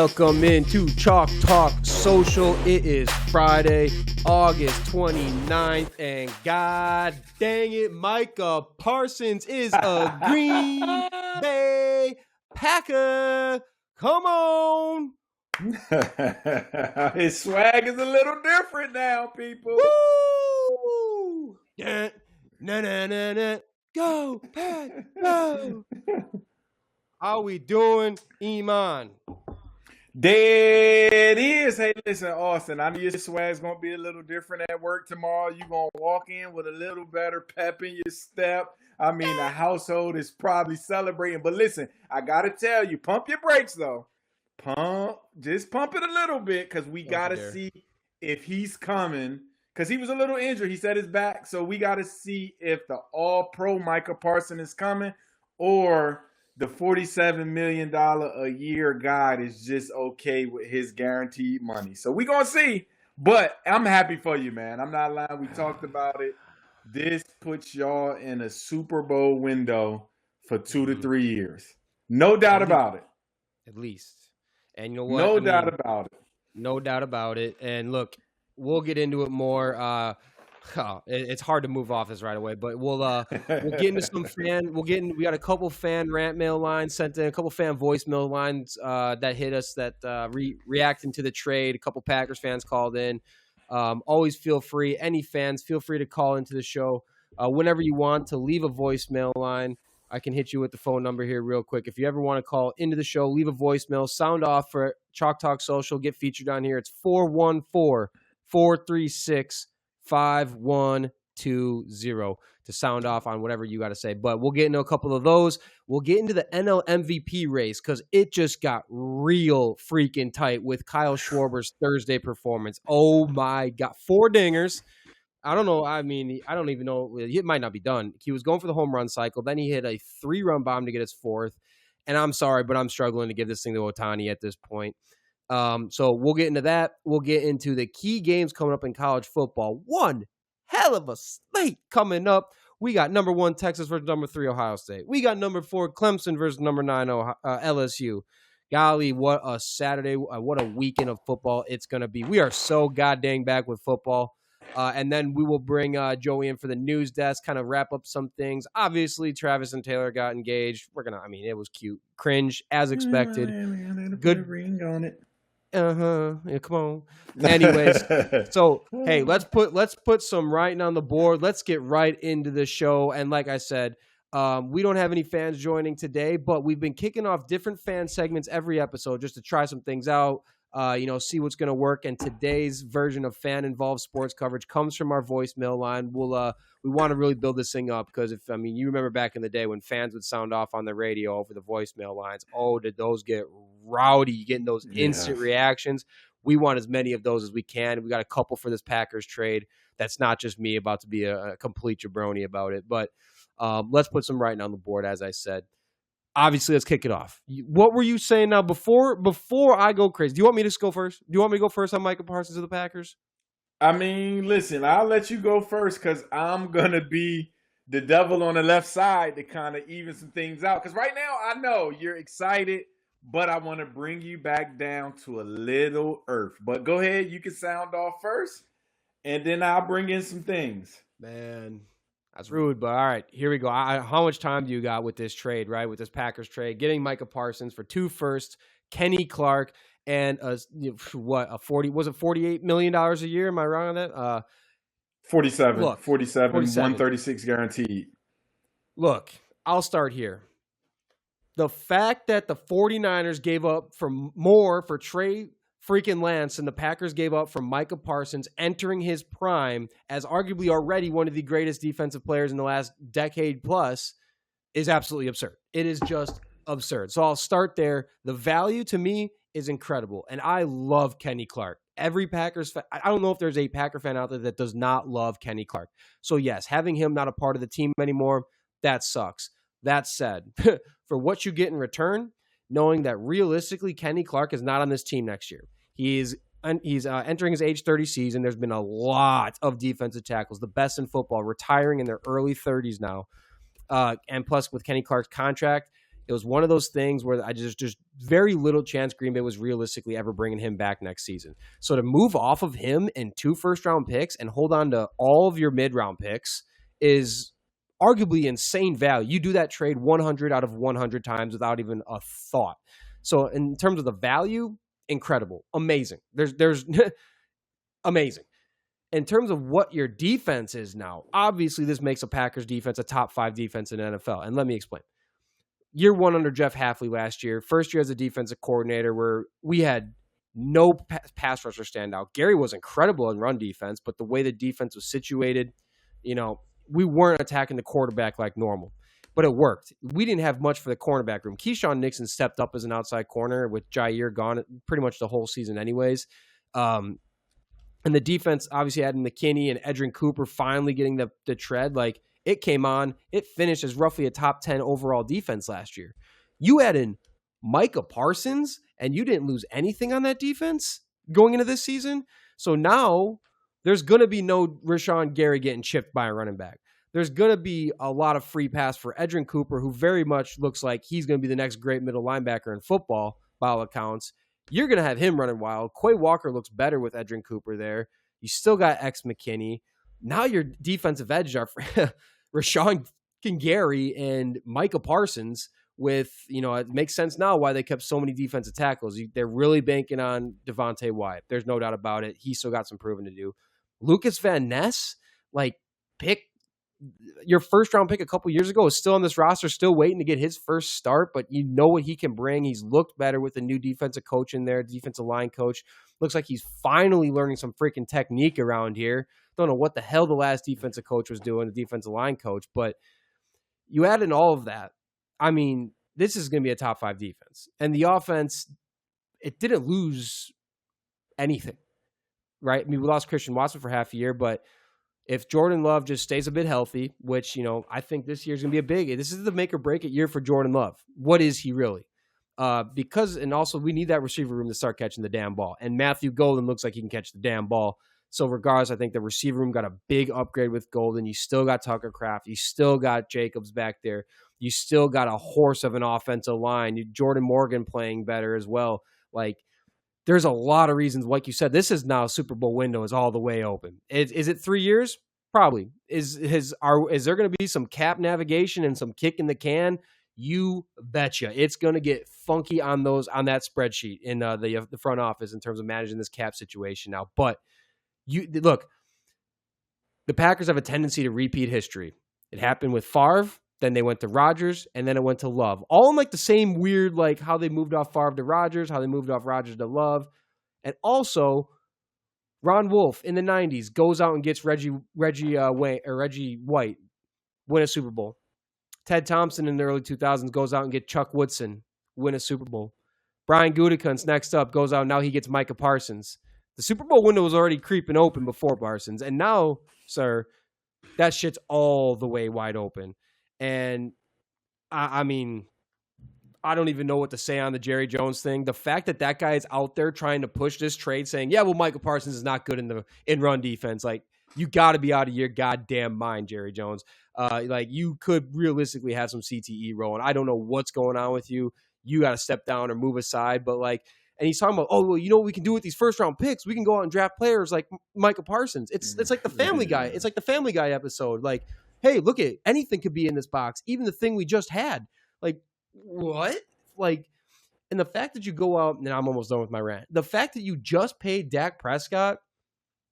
Welcome into Chalk Talk Social. It is Friday, August 29th, and god dang it, Micah Parsons is a Green Bay Packer. Come on. His swag is a little different now, people. Woo! Na. Go, Pack, go. How we doing, Iman? There it is. Hey, listen, Austin, I know your swag's going to be a little different at work tomorrow. You're going to walk in with a little better pep in your step. I mean, the household is probably celebrating. But listen, I got to tell you, pump your brakes, though. Just pump it a little bit because we got to see if he's coming. Because he was a little injured. He set his back. So we got to see if the all-pro Micah Parsons is coming or the $47 million a year guy is just okay with his guaranteed money. So we're going to see. But I'm happy for you, man. I'm not lying. We talked about it. This puts y'all in a Super Bowl window for 2 to 3 years. No doubt about it. At least. And you know what? No doubt about it. No doubt about it. And look, we'll get into it more. It's hard to move off this right away, but we'll get into some we got a couple fan rant mail lines sent in, a couple fan voicemail lines that hit us that reacting to the trade. A couple Packers fans called in. Always feel free, any fans, feel free to call into the show whenever you want to leave a voicemail line. I can hit you with the phone number here real quick. If you ever want to call into the show, leave a voicemail, sound off for Chalk Talk Social, get featured on here. It's 414-436-5120 to sound off on whatever you got to say. But we'll get into a couple of those. We'll get into the NL MVP race because it just got real freaking tight with Kyle Schwarber's Thursday performance. Oh, my God. 4 dingers. I don't know. I mean, I don't even know. It might not be done. He was going for the home run cycle. Then he hit a 3-run bomb to get his 4th. And I'm sorry, but I'm struggling to give this thing to Ohtani at this point. So we'll get into that. We'll get into the key games coming up in college football. One hell of a slate coming up. We got number 1 Texas versus number 3 Ohio State. We got number 4 Clemson versus number 9 LSU. Golly, what a Saturday, what a weekend of football it's going to be. We are so goddamn back with football. And then we will bring Joey in for the news desk, kind of wrap up some things. Obviously, Travis and Taylor got engaged. It was cute. Cringe, as expected. Good ring on it. Yeah, come on. Anyways, so hey, let's put some writing on the board. Let's get right into the show. And like I said, we don't have any fans joining today, but we've been kicking off different fan segments every episode just to try some things out. See what's going to work. And today's version of fan-involved sports coverage comes from our voicemail line. We want to really build this thing up because you remember back in the day when fans would sound off on the radio over the voicemail lines. Oh, did those get rowdy, getting those instant reactions? We want as many of those as we can. We got a couple for this Packers trade. That's not just me about to be a complete jabroni about it, but let's put some writing on the board, as I said. Obviously, let's kick it off. What were you saying now before I go crazy? Do you want me to go first? Do you want me to go first on Micah Parsons of the Packers? I mean, listen, I'll let you go first because I'm going to be the devil on the left side to kind of even some things out. Because right now, I know you're excited, but I want to bring you back down to a little earth. But go ahead. You can sound off first, and then I'll bring in some things. Man. That's rude, but all right, here we go. How much time do you got with this trade, right? With this Packers trade, getting Micah Parsons for 2 firsts, Kenny Clark, and $48 million a year? Am I wrong on that? 47, 136 guaranteed. Look, I'll start here. The fact that the 49ers gave up for more for Trey freaking Lance and the Packers gave up from Micah Parsons entering his prime as arguably already one of the greatest defensive players in the last decade plus is absolutely absurd. It is just absurd. So I'll start there. The value to me is incredible. And I love Kenny Clark. Every Packers fan, I don't know if there's a Packer fan out there that does not love Kenny Clark. So yes, having him not a part of the team anymore, that sucks. That said, for what you get in return, knowing that realistically Kenny Clark is not on this team next year. He's entering his age 30 season. There's been a lot of defensive tackles, the best in football, retiring in their early 30s now. And plus with Kenny Clark's contract, It was one of those things where I just very little chance Green Bay was realistically ever bringing him back next season. So to move off of him and 2 first-round picks and hold on to all of your mid-round picks is arguably insane value. You do that trade 100 out of 100 times without even a thought. So in terms of the value, incredible, amazing. There's amazing. In terms of what your defense is now, obviously this makes a Packers defense a top 5 defense in the NFL. And let me explain. Year 1 under Jeff Hafley last year, first year as a defensive coordinator, where we had no pass rusher standout. Gary was incredible in run defense, but the way the defense was situated, we weren't attacking the quarterback like normal. But it worked. We didn't have much for the cornerback room. Keyshawn Nixon stepped up as an outside corner with Jair gone pretty much the whole season anyways. And the defense obviously had McKinney and Edrin Cooper finally getting the tread. Like, it came on. It finished as roughly a top 10 overall defense last year. You add in Micah Parsons, and you didn't lose anything on that defense going into this season. So now there's going to be no Rashawn Gary getting chipped by a running back. There's going to be a lot of free pass for Edrin Cooper, who very much looks like he's going to be the next great middle linebacker in football, by all accounts. You're going to have him running wild. Quay Walker looks better with Edrin Cooper there. You still got X McKinney. Now your defensive edge are Rashawn Gary and Micah Parsons with, it makes sense now why they kept so many defensive tackles. They're really banking on Devontae Wyatt. There's no doubt about it. He's still got some proving to do. Lucas Van Ness, pick your first round pick a couple years ago, is still on this roster, still waiting to get his first start, but you know what he can bring. He's looked better with the new defensive coach in there, defensive line coach. Looks like he's finally learning some freaking technique around here. Don't know what the hell the last defensive coach was doing, the defensive line coach, but you add in all of that. I mean, this is going to be a top 5 defense. And the offense, it didn't lose anything, right? I mean, we lost Christian Watson for half a year, but if Jordan Love just stays a bit healthy, which, I think this year's going to be this is the make or break it year for Jordan Love. What is he really? And also we need that receiver room to start catching the damn ball. And Matthew Golden looks like he can catch the damn ball. So regardless, I think the receiver room got a big upgrade with Golden. You still got Tucker Kraft. You still got Jacobs back there. You still got a horse of an offensive line. Jordan Morgan playing better as well. There's a lot of reasons. Like you said, this is now Super Bowl window is all the way open. Is it 3 years? Probably. Is there going to be some cap navigation and some kick in the can? You betcha. It's going to get funky on that spreadsheet in the front office in terms of managing this cap situation now. But look, the Packers have a tendency to repeat history. It happened with Favre, then they went to Rodgers, and then it went to Love. All in the same weird, how they moved off Favre to Rodgers, how they moved off Rodgers to Love. And also, Ron Wolf in the 90s goes out and gets Reggie White, win a Super Bowl. Ted Thompson in the early 2000s goes out and gets Chuck Woodson, win a Super Bowl. Brian Gutekunst next up goes out, now he gets Micah Parsons. The Super Bowl window was already creeping open before Parsons. And now, sir, that shit's all the way wide open. And I mean, I don't even know what to say on the Jerry Jones thing. The fact that guy is out there trying to push this trade saying, yeah, well, Micah Parsons is not good in run defense. You got to be out of your goddamn mind, Jerry Jones. You could realistically have some CTE rolling. I don't know what's going on with you. You got to step down or move aside. But and he's talking about, oh, well, you know what we can do with these first round picks? We can go out and draft players like Micah Parsons. It's like the Family Guy. It's like the Family Guy episode. Hey, look at anything could be in this box, even the thing we just had. What? And the fact that you go out, and I'm almost done with my rant. The fact that you just paid Dak Prescott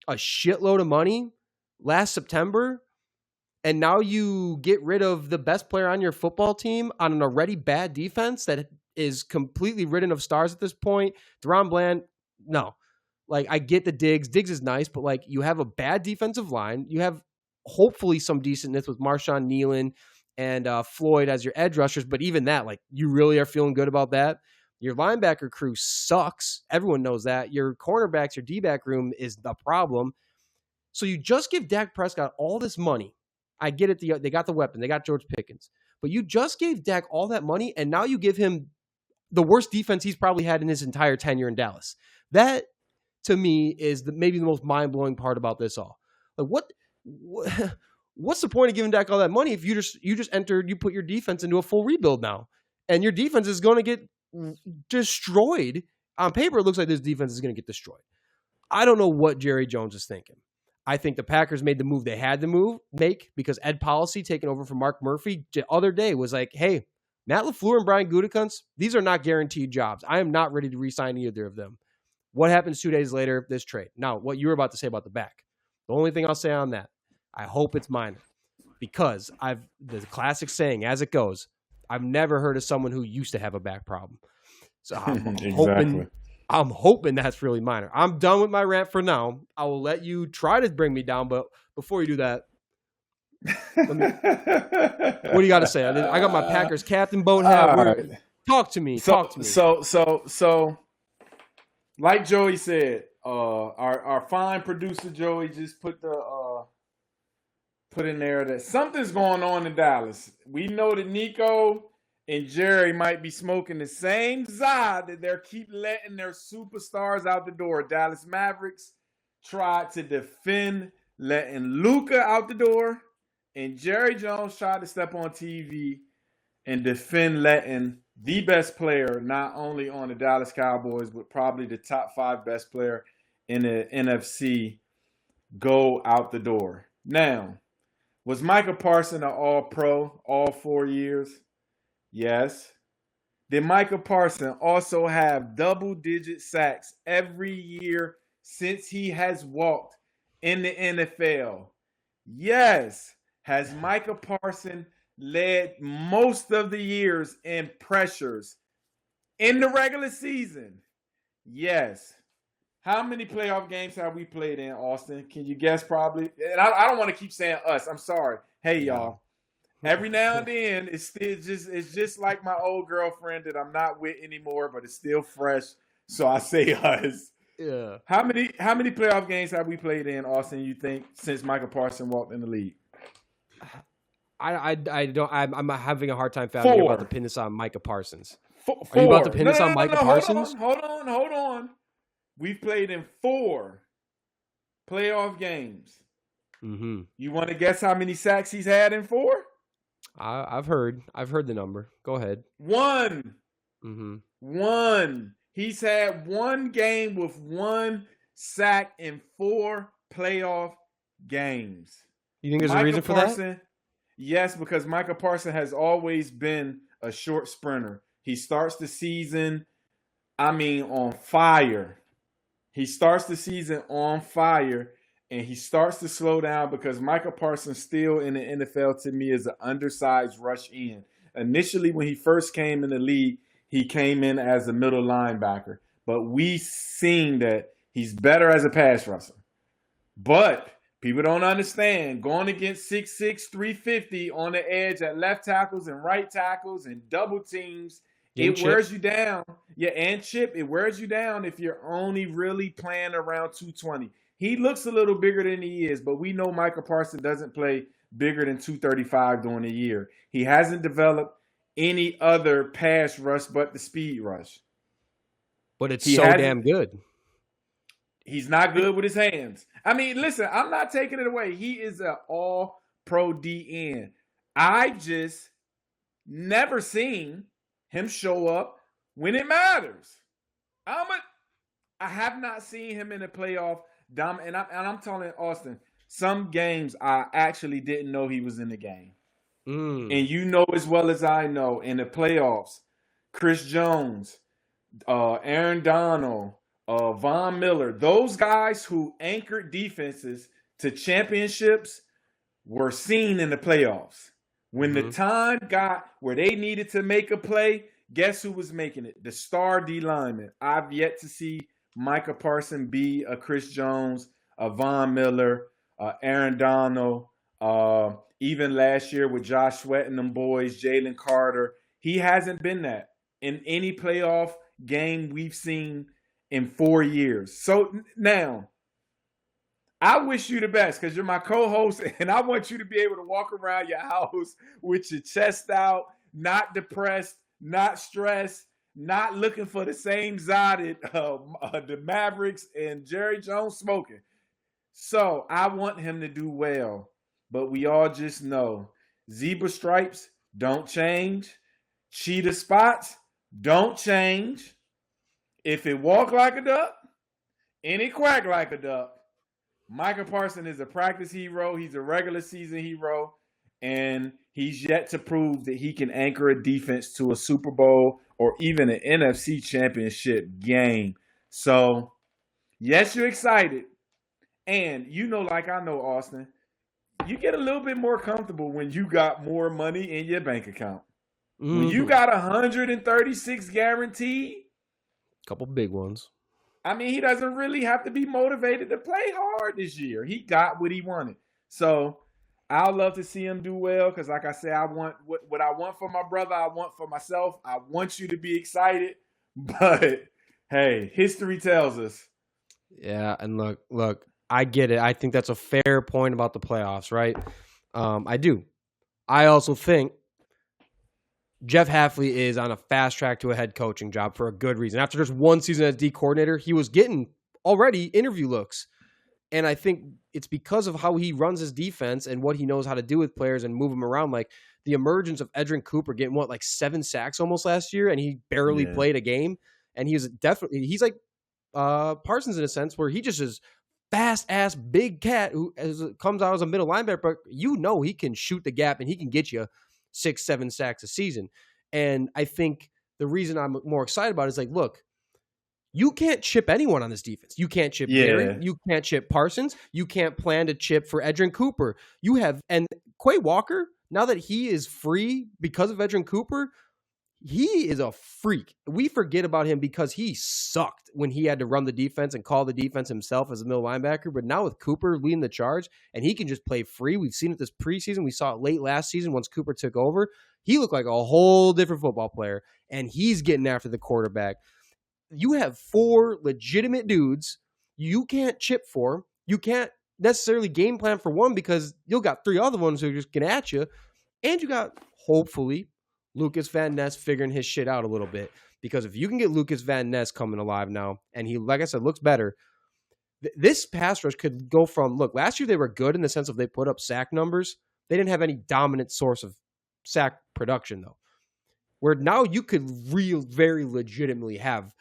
a shitload of money last September, and now you get rid of the best player on your football team on an already bad defense that is completely ridden of stars at this point. Deron Bland, no. I get the Diggs. Diggs is nice, but you have a bad defensive line. You have hopefully some decentness with Marshawn Nealon and Floyd as your edge rushers. But even that, you really are feeling good about that. Your linebacker crew sucks. Everyone knows that. Your cornerbacks, your D-back room is the problem. So you just give Dak Prescott all this money. I get it. They got the weapon. They got George Pickens. But you just gave Dak all that money, and now you give him the worst defense he's probably had in his entire tenure in Dallas. That, to me, is maybe the most mind-blowing part about this all. What's the point of giving Dak all that money if you put your defense into a full rebuild now? and your defense is going to get destroyed. On paper, it looks like this defense is going to get destroyed. I don't know what Jerry Jones is thinking. I think the Packers made the move they had to make because Ed Policy taking over from Mark Murphy the other day was like, hey, Matt LaFleur and Brian Gutekunst, these are not guaranteed jobs. I am not ready to re-sign either of them. What happens 2 days later? This trade. Now, what you were about to say about the back. The only thing I'll say on that, I hope it's minor because the classic saying, as it goes, I've never heard of someone who used to have a back problem. So I'm hoping that's really minor. I'm done with my rant for now. I will let you try to bring me down, but before you do that, what do you got to say? I got my Packers captain boat hat. Right. Talk to me. So, like Joey said, our fine producer Joey just put in there that something's going on in Dallas. We know that Nico and Jerry might be smoking the same Zod that they keep letting their superstars out the door. Dallas Mavericks tried to defend letting Luka out the door, and Jerry Jones tried to step on TV and defend letting the best player, not only on the Dallas Cowboys, but probably the top 5 best player in the NFC, go out the door. Now, was Micah Parsons an all-pro all 4 years? Yes. Did Micah Parsons also have double-digit sacks every year since he has walked in the NFL? Yes. Has Micah Parsons led most of the years in pressures in the regular season? Yes. How many playoff games have we played in, Austin? Can you guess probably? And I don't want to keep saying us. I'm sorry. Hey, y'all. Every now and then, it's just like my old girlfriend that I'm not with anymore, but it's still fresh. So I say us. Yeah. How many playoff games have we played in, Austin, you think, since Micah Parsons walked in the league? I'm having a hard time fathoming you're about to pin this on Micah Parsons. Four. Are you about to pin this on Micah Parsons? Hold on. We've played in 4 playoff games. Mm-hmm. You want to guess how many sacks he's had in 4? I've heard the number. Go ahead. 1. Mm-hmm. 1. He's had 1 game with 1 sack in 4 playoff games. You think there's a reason for that? Yes, because Micah Parsons has always been a short sprinter. He starts the season, on fire. He starts the season on fire, and he starts to slow down because Micah Parsons still in the NFL to me is an undersized rush end. Initially, when he first came in the league, he came in as a middle linebacker. But we seen that he's better as a pass rusher. But people don't understand. Going against 6'6", 350 on the edge at left tackles and right tackles and double teams, it wears you down. Yeah, and chip, it wears you down if you're only really playing around 220. He looks a little bigger than he is, but we know Micah Parsons doesn't play bigger than 235 during the year. He hasn't developed any other pass rush but the speed rush. But it's damn good. He's not good with his hands. Listen, I'm not taking it away. He is an all-pro DN. I just never seen him show up when it matters. I have not seen him in a playoff and I'm telling Austin, some games I actually didn't know he was in the game. And you know as well as I know, in the playoffs, Chris Jones, Aaron Donald, Von Miller, those guys who anchored defenses to championships were seen in the playoffs. When the time got where they needed to make a play, guess who was making it? The star D lineman. I've yet to see Micah Parsons be a Chris Jones, a Von Miller, Aaron Donald, even last year with Josh Sweat and them boys, Jalen Carter. He hasn't been that in any playoff game we've seen in 4 years. So now, I wish you the best because you're my co-host, and I want you to be able to walk around your house with your chest out, not depressed, not stressed, not looking for the same Zod the Mavericks and Jerry Jones smoking. So I want him to do well, but we all just know zebra stripes don't change. cheetah spots don't change. If it walk like a duck and it quack like a duck, Micah Parsons is a practice hero. He's a regular season hero. And he's yet to prove that he can anchor a defense to a Super Bowl or even an NFC championship game. So, yes, you're excited. And you know, like I know, Austin, you get a little bit more comfortable when you got more money in your bank account. Mm-hmm. When you got 136 guaranteed. Couple big ones. I mean, he doesn't really have to be motivated to play hard this year. He got what he wanted. So, I'd love to see him do well because, like I said, I want what I want for my brother. I want for myself. I want you to be excited. But, hey, history tells us. Yeah, and look, I get it. I think that's a fair point about the playoffs, right? I do. I also think Jeff Hafley is on a fast track to a head coaching job for a good reason. After just one season as D coordinator, he was getting already interview looks. And I think it's because of how he runs his defense and what he knows how to do with players and move them around. Like the emergence of Edrin Cooper getting 7 sacks almost last year, and he barely played a game. And he's like Parsons in a sense where he just is fast ass big cat who comes out as a middle linebacker, but he can shoot the gap and he can get you 6-7 sacks a season. And I think the reason I'm more excited about it is like, look, you can't chip anyone on this defense. You can't chip Gary. You can't chip Parsons. You can't plan to chip for Edrin Cooper. And Quay Walker, now that he is free because of Edrin Cooper, he is a freak. We forget about him because he sucked when he had to run the defense and call the defense himself as a middle linebacker. But now with Cooper leading the charge and he can just play free. We've seen it this preseason. We saw it late last season once Cooper took over. He looked like a whole different football player, and he's getting after the quarterback. You have 4 legitimate dudes you can't chip for. You can't necessarily game plan for one because you've got 3 other ones who are just getting at you. And you got, hopefully, Lucas Van Ness figuring his shit out a little bit. Because if you can get Lucas Van Ness coming alive now, and he, like I said, looks better, this pass rush could go from, look, last year they were good in the sense of they put up sack numbers. They didn't have any dominant source of sack production, though. Where now you could very legitimately have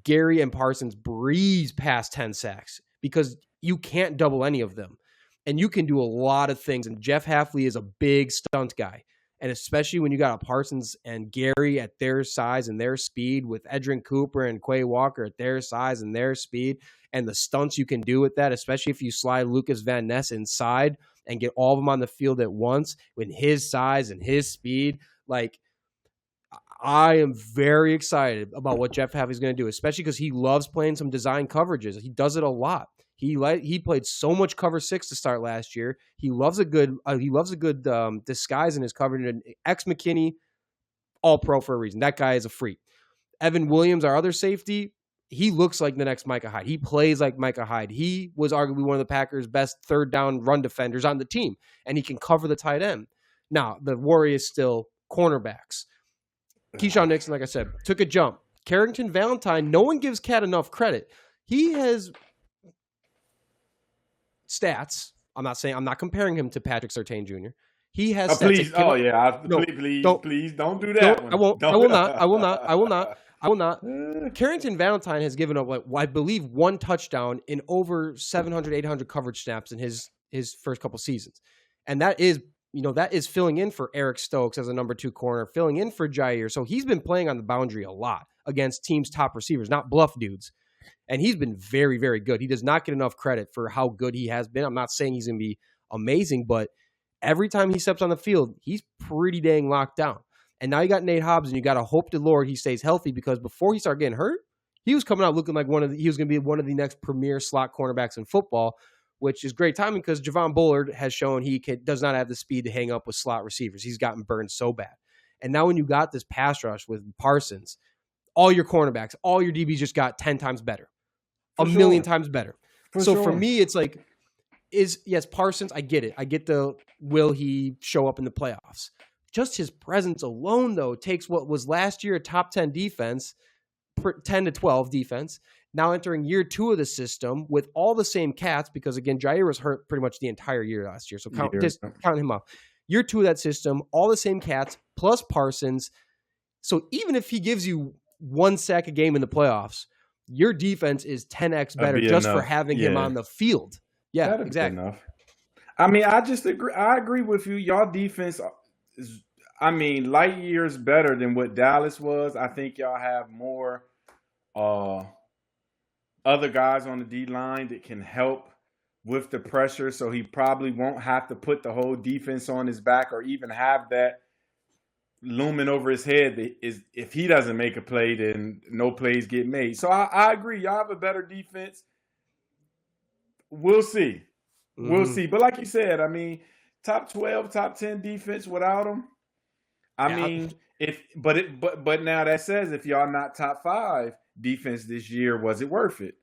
Gary and Parsons breeze past 10 sacks because you can't double any of them. And you can do a lot of things. And Jeff Hafley is a big stunt guy. And especially when you got a Parsons and Gary at their size and their speed with Edrin Cooper and Quay Walker at their size and their speed and the stunts you can do with that, especially if you slide Lucas Van Ness inside and get all of them on the field at once with his size and his speed. Like, I am very excited about what Jeff Hafley is going to do, especially because he loves playing some design coverages. He does it a lot. He played so much cover 6 to start last year. He loves a good disguise in his coverage. And ex-McKinney, all pro for a reason. That guy is a freak. Evan Williams, our other safety, he looks like the next Micah Hyde. He plays like Micah Hyde. He was arguably one of the Packers' best third down run defenders on the team, and he can cover the tight end. Now, the worry is still cornerbacks. Keyshawn Nixon, like I said, took a jump. Carrington Valentine, no one gives Cat enough credit. He has stats. I'm not comparing him to Patrick Surtain Jr. He has stats. Please don't do that. I will not. Carrington Valentine has given up, I believe, 1 touchdown in over 700, 800 coverage snaps in his first couple seasons. And that is filling in for Eric Stokes as a number 2 corner, filling in for Jair. So he's been playing on the boundary a lot against teams' top receivers, not bluff dudes. And he's been very, very good. He does not get enough credit for how good he has been. I'm not saying he's going to be amazing, but every time he steps on the field, he's pretty dang locked down. And now you got Nate Hobbs, and you got to hope to Lord he stays healthy, because before he started getting hurt, he was coming out looking like he was going to be one of the next premier slot cornerbacks in football, which is great timing because Javon Bullard has shown he does not have the speed to hang up with slot receivers. He's gotten burned so bad. And now when you got this pass rush with Parsons, all your cornerbacks, all your DBs just got 10 times better, a million times better. For me, it's like, yes, Parsons, I get it. I get will he show up in the playoffs? Just his presence alone, though, takes what was last year a top 10 defense, 10 to 12 defense, now entering year 2 of the system with all the same cats, because, again, Jair was hurt pretty much the entire year last year, so count him off. Year 2 of that system, all the same cats, plus Parsons. So even if he gives you 1 sack a game in the playoffs, your defense is 10x better just for having him on the field. Yeah, That'd exactly. be enough. I mean, I just agree. I agree with you. Y'all defense is, light years better than what Dallas was. I think y'all have more other guys on the D line that can help with the pressure. So he probably won't have to put the whole defense on his back or even have that looming over his head. That is, if he doesn't make a play, then no plays get made. So I agree. Y'all have a better defense. We'll see. We'll see. But like you said, top 12, top 10 defense without him. But now that says if y'all not top 5 defense this year, was it worth it?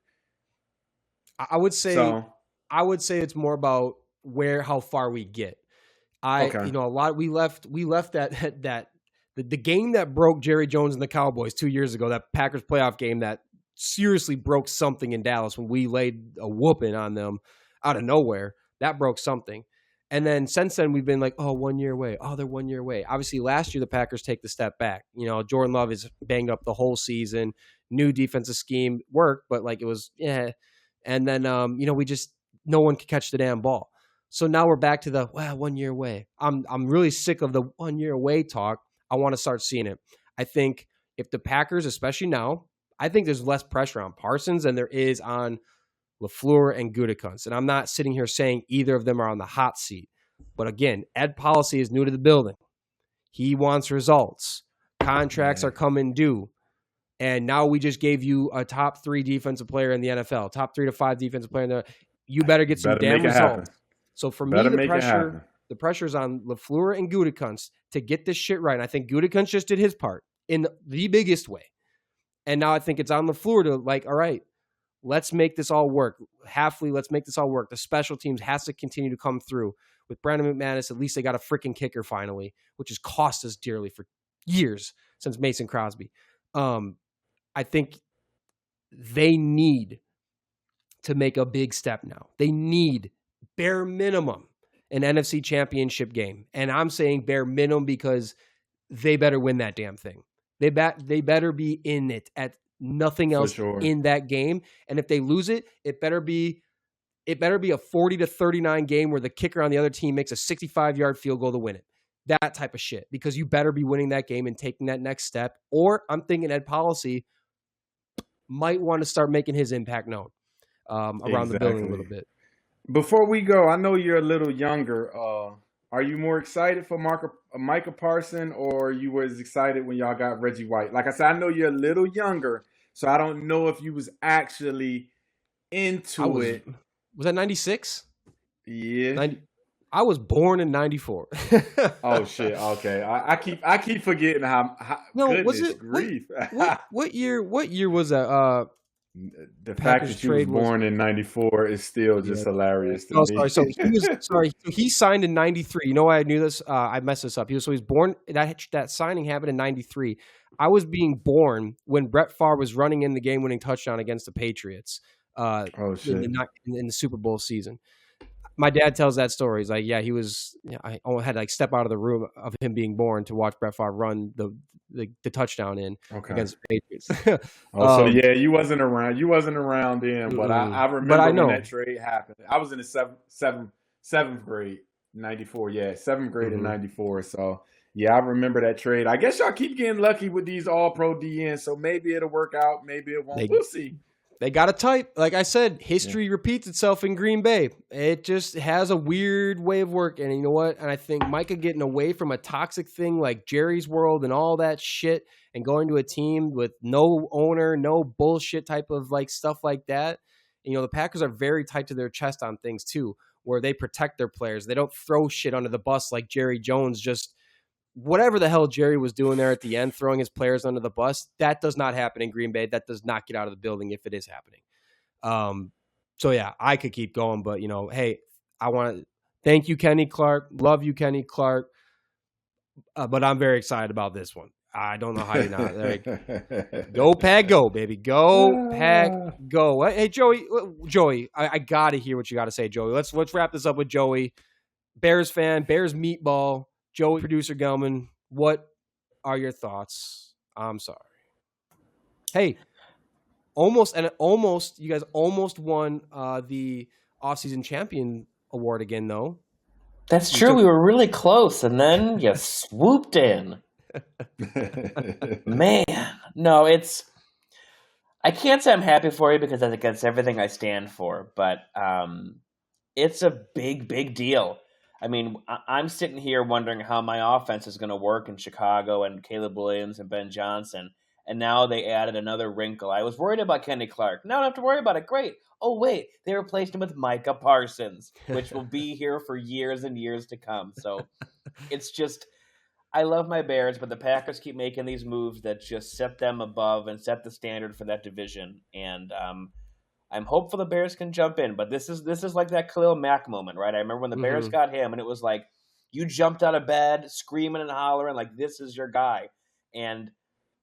I would say it's more about how far we get. A lot we left that the game that broke Jerry Jones and the Cowboys 2 years ago, that Packers playoff game that seriously broke something in Dallas when we laid a whooping on them out of nowhere. That broke something. And then since then, we've been like, 1 year away. They're 1 year away. Obviously, last year, the Packers take the step back. Jordan Love is banged up the whole season. New defensive scheme worked, but it was, yeah. And then, no one could catch the damn ball. So now we're back to the 1 year away. I'm really sick of the 1 year away talk. I want to start seeing it. I think if the Packers, especially now, I think there's less pressure on Parsons than there is on LaFleur and Gutekunst. And I'm not sitting here saying either of them are on the hot seat. But again, Ed Policy is new to the building. He wants results. Contracts are coming due. And now we just gave you a top 3 defensive player in the NFL, top 3 to 5 defensive player in the. You better get some damn results. So for me, the pressure is on LaFleur and Gutekunst to get this shit right. And I think Gutekunst just did his part in the biggest way. And now I think it's on LaFleur to all right, let's make this all work. Halfley, let's make this all work. The special teams has to continue to come through. With Brandon McManus, at least they got a freaking kicker finally, which has cost us dearly for years since Mason Crosby. I think they need to make a big step now. They need bare minimum an NFC championship game. And I'm saying bare minimum because they better win that damn thing. They better be in it at nothing else in that game. And if they lose it, it better be a 40-39 game where the kicker on the other team makes a 65-yard field goal to win it. That type of shit. Because you better be winning that game and taking that next step. Or I'm thinking Ed Policy might want to start making his impact known around the building a little bit. Before we go, I know you're a little younger. Are you more excited for Micah Parsons, or you was excited when y'all got Reggie White? Like I said, I know you're a little younger, so I don't know if you was actually into it. Was that 96? Yeah. I was born in 94. Oh shit! Okay, I keep forgetting how no, was it grief. What year was that? The fact that you was born in 94 is still just hilarious to me. So he signed in 93. You know why I knew this? I messed this up. He was born, that signing happened in 93. I was being born when Brett Favre was running in the game-winning touchdown against the Patriots in the Super Bowl season. My dad tells that story. He's like, yeah, he was. I almost had to step out of the room of him being born to watch Brett Favre run the touchdown against the Patriots. So yeah, you wasn't around. You wasn't around then, but I remember when that trade happened. I was in the seventh grade, 94. Yeah, seventh grade in 94. So yeah, I remember that trade. I guess y'all keep getting lucky with these All-Pro DNs. So maybe it'll work out. Maybe it won't. We'll see. They got a type. Like I said, history repeats itself in Green Bay. It just has a weird way of working. And you know what? And I think Micah getting away from a toxic thing like Jerry's World and all that shit and going to a team with no owner, no bullshit type of stuff like that. And, the Packers are very tight to their chest on things too, where they protect their players. They don't throw shit under the bus like Jerry Jones just whatever the hell Jerry was doing there at the end, throwing his players under the bus, that does not happen in Green Bay. That does not get out of the building if it is happening. So yeah, I could keep going, but hey, I want to thank you, Kenny Clark. Love you, Kenny Clark. But I'm very excited about this one. I don't know how you're not. Go Pack, go, baby. Go Pack, go. Hey, Joey, I got to hear what you got to say, Joey. Let's wrap this up with Joey. Bears fan, Bears meatball. Joey, producer Gelman, what are your thoughts I'm sorry. Hey, almost, you guys almost won the offseason champion award again, though. That's true. We were really close, and then you swooped in. Man, no, I can't say I'm happy for you because that's everything I stand for, but it's a big, big deal. I mean, I'm sitting here wondering how my offense is going to work in Chicago and Caleb Williams and Ben Johnson, and now they added another wrinkle. I was worried about Kenny Clark. Now I don't have to worry about it. Great. Oh, wait, they replaced him with Micah Parsons, which will be here for years and years to come. So it's just, I love my Bears, but the Packers keep making these moves that just set them above and set the standard for that division. And I'm hopeful the Bears can jump in, but this is like that Khalil Mack moment, right? I remember when the Bears got him, and it was like you jumped out of bed screaming and hollering like this is your guy. And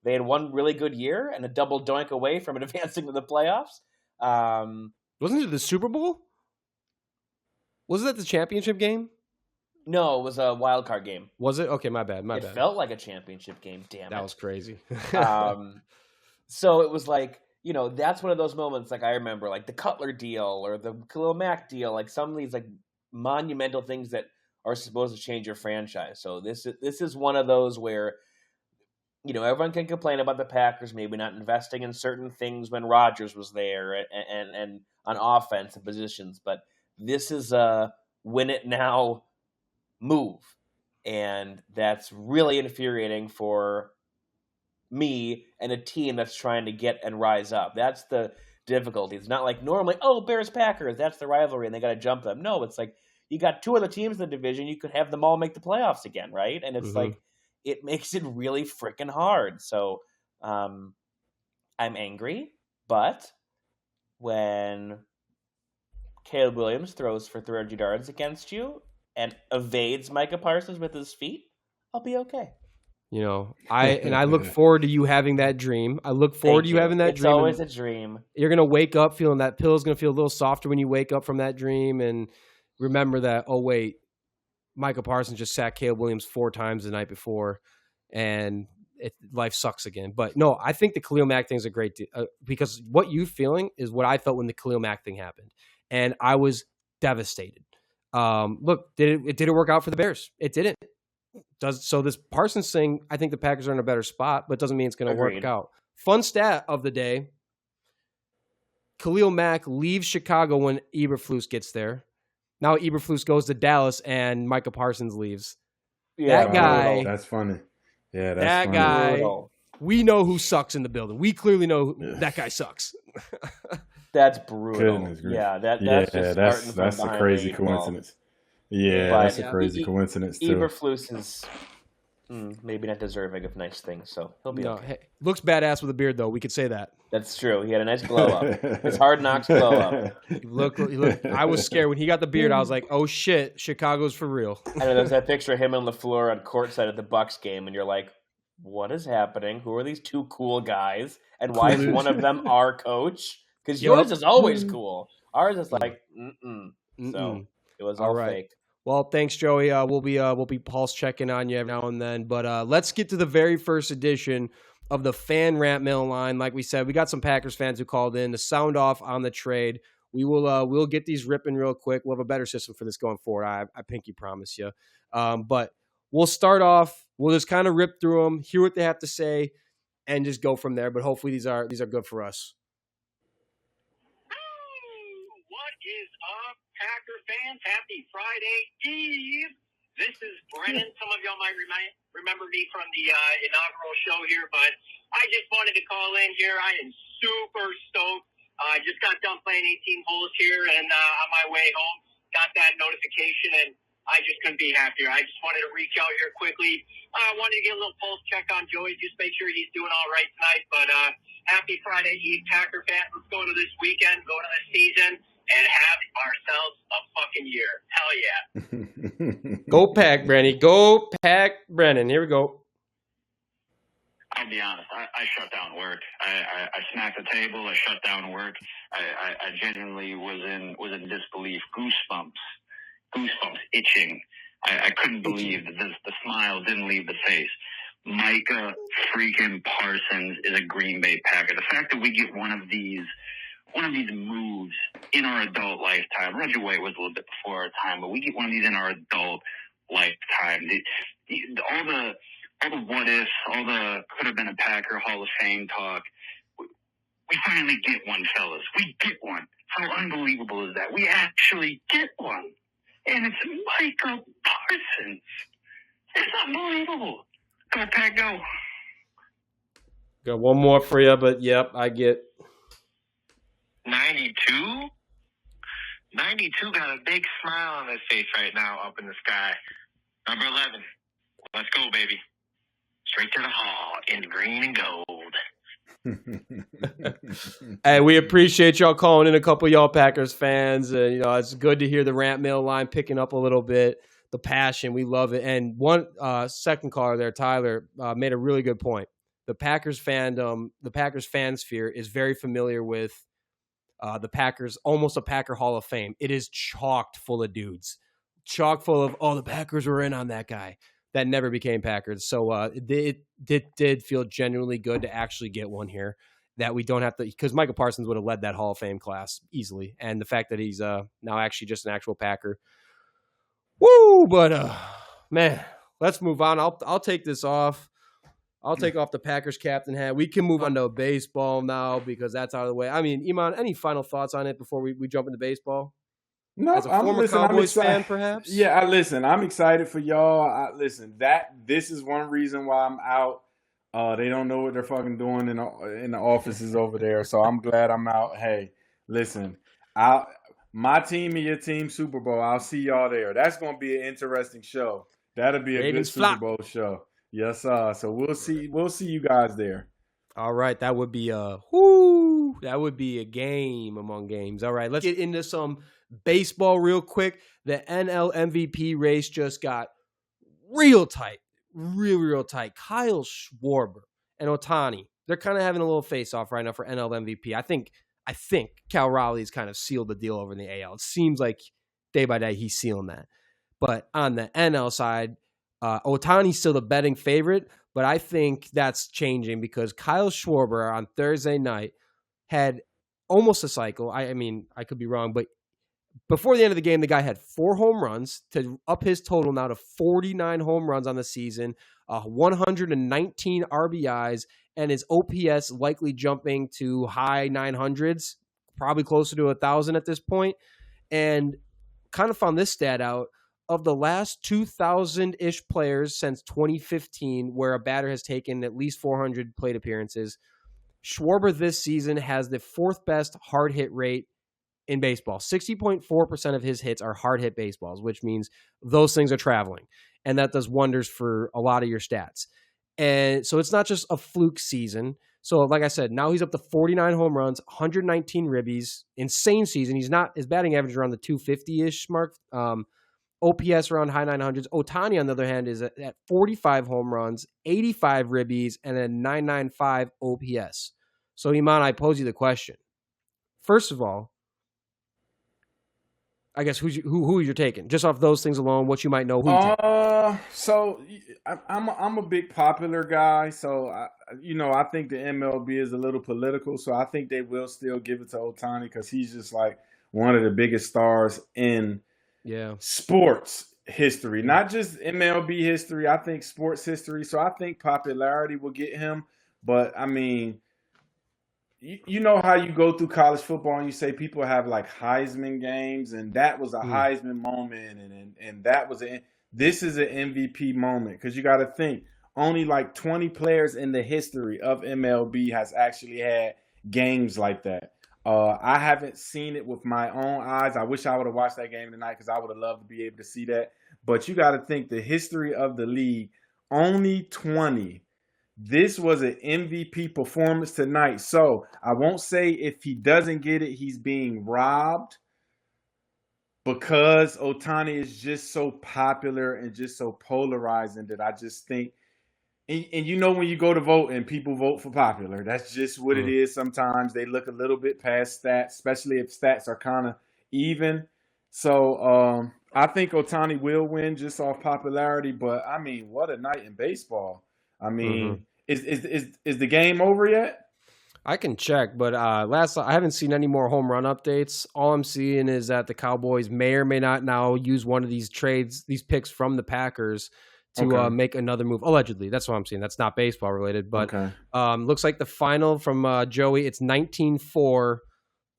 they had one really good year and a double doink away from advancing to the playoffs. Wasn't it the Super Bowl? Was that the championship game? No, it was a wild card game. Was it? Okay, my bad. It felt like a championship game. Damn it. That was crazy. So it was like, you know, that's one of those moments like I remember, like the Cutler deal or the Khalil Mack deal, like some of these like monumental things that are supposed to change your franchise. So this is one of those where, you know, everyone can complain about the Packers maybe not investing in certain things when Rodgers was there and on offense and positions, but this is a win it now move, and that's really infuriating for me and a team that's trying to get and rise up. That's the difficulty. It's not like normally, oh, Bears Packers, that's the rivalry and they got to jump them. No, it's like you got two other teams in the division, you could have them all make the playoffs again, right? And it's like it makes it really freaking hard. So I'm angry, but when Caleb Williams throws for 300 yards against you and evades Micah Parsons with his feet, I'll be okay. You know, I look forward to you having that dream. I look forward to you having that dream. It's always a dream. You're going to wake up feeling that pillow's going to feel a little softer when you wake up from that dream and remember that, oh, wait, Micah Parsons just sacked Caleb Williams 4 times the night before and life sucks again. But no, I think the Khalil Mack thing is a great deal because what you feeling is what I felt when the Khalil Mack thing happened. And I was devastated. Look, did it work out for the Bears? It didn't. So this Parsons thing, I think the Packers are in a better spot, but doesn't mean it's going to work out. Fun stat of the day. Khalil Mack leaves Chicago when Eberflus gets there. Now Eberflus goes to Dallas and Micah Parsons leaves. Yeah, that guy. That's funny. Yeah, that's that funny. guy. We know who sucks in the building. We clearly know that guy sucks. That's brutal. Yeah, that's a crazy coincidence. Yeah, that's a crazy coincidence too. Eberflus is maybe not deserving of nice things, so he'll be okay. Hey, looks badass with a beard, though. We could say that. That's true. He had a nice glow up. His Hard Knocks glow up. Look, I was scared when he got the beard. I was like, "Oh shit, Chicago's for real." I know there's that picture of him on LaFleur on courtside at the Bucks game, and you're like, "What is happening? Who are these two cool guys? And why is one of them our coach? Because yours is always cool. Ours is like, So it was all fake." Well, thanks, Joey. We'll be pulse checking on you every now and then. But let's get to the very first edition of the Fan Rantmail line. Like we said, we got some Packers fans who called in to sound off on the trade. We'll get these ripping real quick. We'll have a better system for this going forward. I pinky promise you. But we'll start off. We'll just kind of rip through them, hear what they have to say, and just go from there. But hopefully these are good for us. What is up, Packer fans? Happy Friday Eve. This is Brennan. Some of y'all might remember me from the inaugural show here, but I just wanted to call in here. I am super stoked. I just got done playing 18 holes here, and on my way home, got that notification, and I just couldn't be happier. I just wanted to reach out here quickly. I wanted to get a little pulse check on Joey, just make sure he's doing all right tonight. But happy Friday Eve, Packer fans. Let's go to this weekend, go to the season, and have ourselves a fucking year. Hell yeah. Go Pack, Brenny. Go Pack, Brennan. Here we go. I'll be honest. I shut down work. I smacked the table. I shut down work. I genuinely was in disbelief. Goosebumps itching. I couldn't believe that the smile didn't leave the face. Micah freaking Parsons is a Green Bay Packer. The fact that we get one of these moves in our adult lifetime. Reggie White was a little bit before our time, but we get one of these in our adult lifetime. All the what ifs, all the could have been a Packer Hall of Fame talk. We finally get one, fellas. We get one. How unbelievable is that? We actually get one. And it's Micah Parsons. It's unbelievable. Go, Pack, go. Got one more for you, but yep, I get 92? 92 got a big smile on his face right now up in the sky. Number 11. Let's go, baby. Straight to the hall in green and gold. Hey, we appreciate y'all calling in, a couple of y'all Packers fans. It's good to hear the rant mail line picking up a little bit. The passion, we love it. And one second caller there, Tyler, made a really good point. The Packers fandom, the Packers fan sphere is very familiar with the Packers, almost a Packer Hall of Fame. It is chocked full of dudes, chock full of, the Packers were in on that guy. That never became Packers. So it did feel genuinely good to actually get one here that we don't have to, because Micah Parsons would have led that Hall of Fame class easily. And the fact that he's now actually just an actual Packer. Woo! But, man, let's move on. I'll take this off. I'll take off the Packers captain hat. We can move on to baseball now because that's out of the way. I mean, Iman, any final thoughts on it before we jump into baseball? No, as a former Cowboys fan, perhaps. Yeah, I'm excited for y'all. This is one reason why I'm out. They don't know what they're fucking doing in the offices over there, so I'm glad I'm out. Hey, listen, my team and your team Super Bowl. I'll see y'all there. That's gonna be an interesting show. That'll be a Ravens good Super Bowl show. Yes, sir. So we'll see you guys there. All right, that would be a game among games. All right, let's get into some baseball real quick. The NL MVP race just got real tight. Real tight. Kyle Schwarber and Ohtani, they're kind of having a little face-off right now for NL MVP. I think Cal Raleigh's kind of sealed the deal over in the AL. It seems like day by day he's sealing that. But on the NL side, Ohtani's still the betting favorite, but I think that's changing because Kyle Schwarber on Thursday night had almost a cycle. I mean, I could be wrong, but before the end of the game, the guy had 4 home runs to up his total now to 49 home runs on the season, 119 RBIs, and his OPS likely jumping to high 900s, probably closer to 1,000 at this point. And kind of found this stat out. Of the last 2,000-ish players since 2015, where a batter has taken at least 400 plate appearances, Schwarber this season has the 4th best hard hit rate in baseball. 60.4% of his hits are hard hit baseballs, which means those things are traveling. And that does wonders for a lot of your stats. And so it's not just a fluke season. So like I said, now he's up to 49 home runs, 119 ribbies, insane season. His batting average around the 250-ish mark. OPS around high 900s. Ohtani, on the other hand, is at 45 home runs, 85 ribbies, and a 995 OPS. So, Iman, I pose you the question. First of all, I guess who you're taking? Just off those things alone, what you might know. So I'm a big popular guy. So I think the MLB is a little political. So I think they will still give it to Ohtani because he's just like one of the biggest stars in sports history, not just MLB history. I think sports history. So I think popularity will get him. But I mean, you know how you go through college football and you say people have like Heisman games, and that was a Heisman moment, and that was this is an MVP moment because you got to think only like 20 players in the history of MLB has actually had games like that. I haven't seen it with my own eyes. I wish I would have watched that game tonight because I would have loved to be able to see that. But you got to think the history of the league, only 20. This was an MVP performance tonight. So I won't say if he doesn't get it, he's being robbed because Ohtani is just so popular and just so polarizing that I just think, and you know when you go to vote and people vote for popular, that's just what it is. Sometimes they look a little bit past stats, especially if stats are kind of even. So I think Ohtani will win just off popularity. But, I mean, what a night in baseball. I mean, Is the game over yet? I can check, but I haven't seen any more home run updates. All I'm seeing is that the Cowboys may or may not now use one of these picks from the Packers to make another move. Allegedly, that's what I'm seeing. That's not baseball related, but looks like the final from Joey. It's 19-4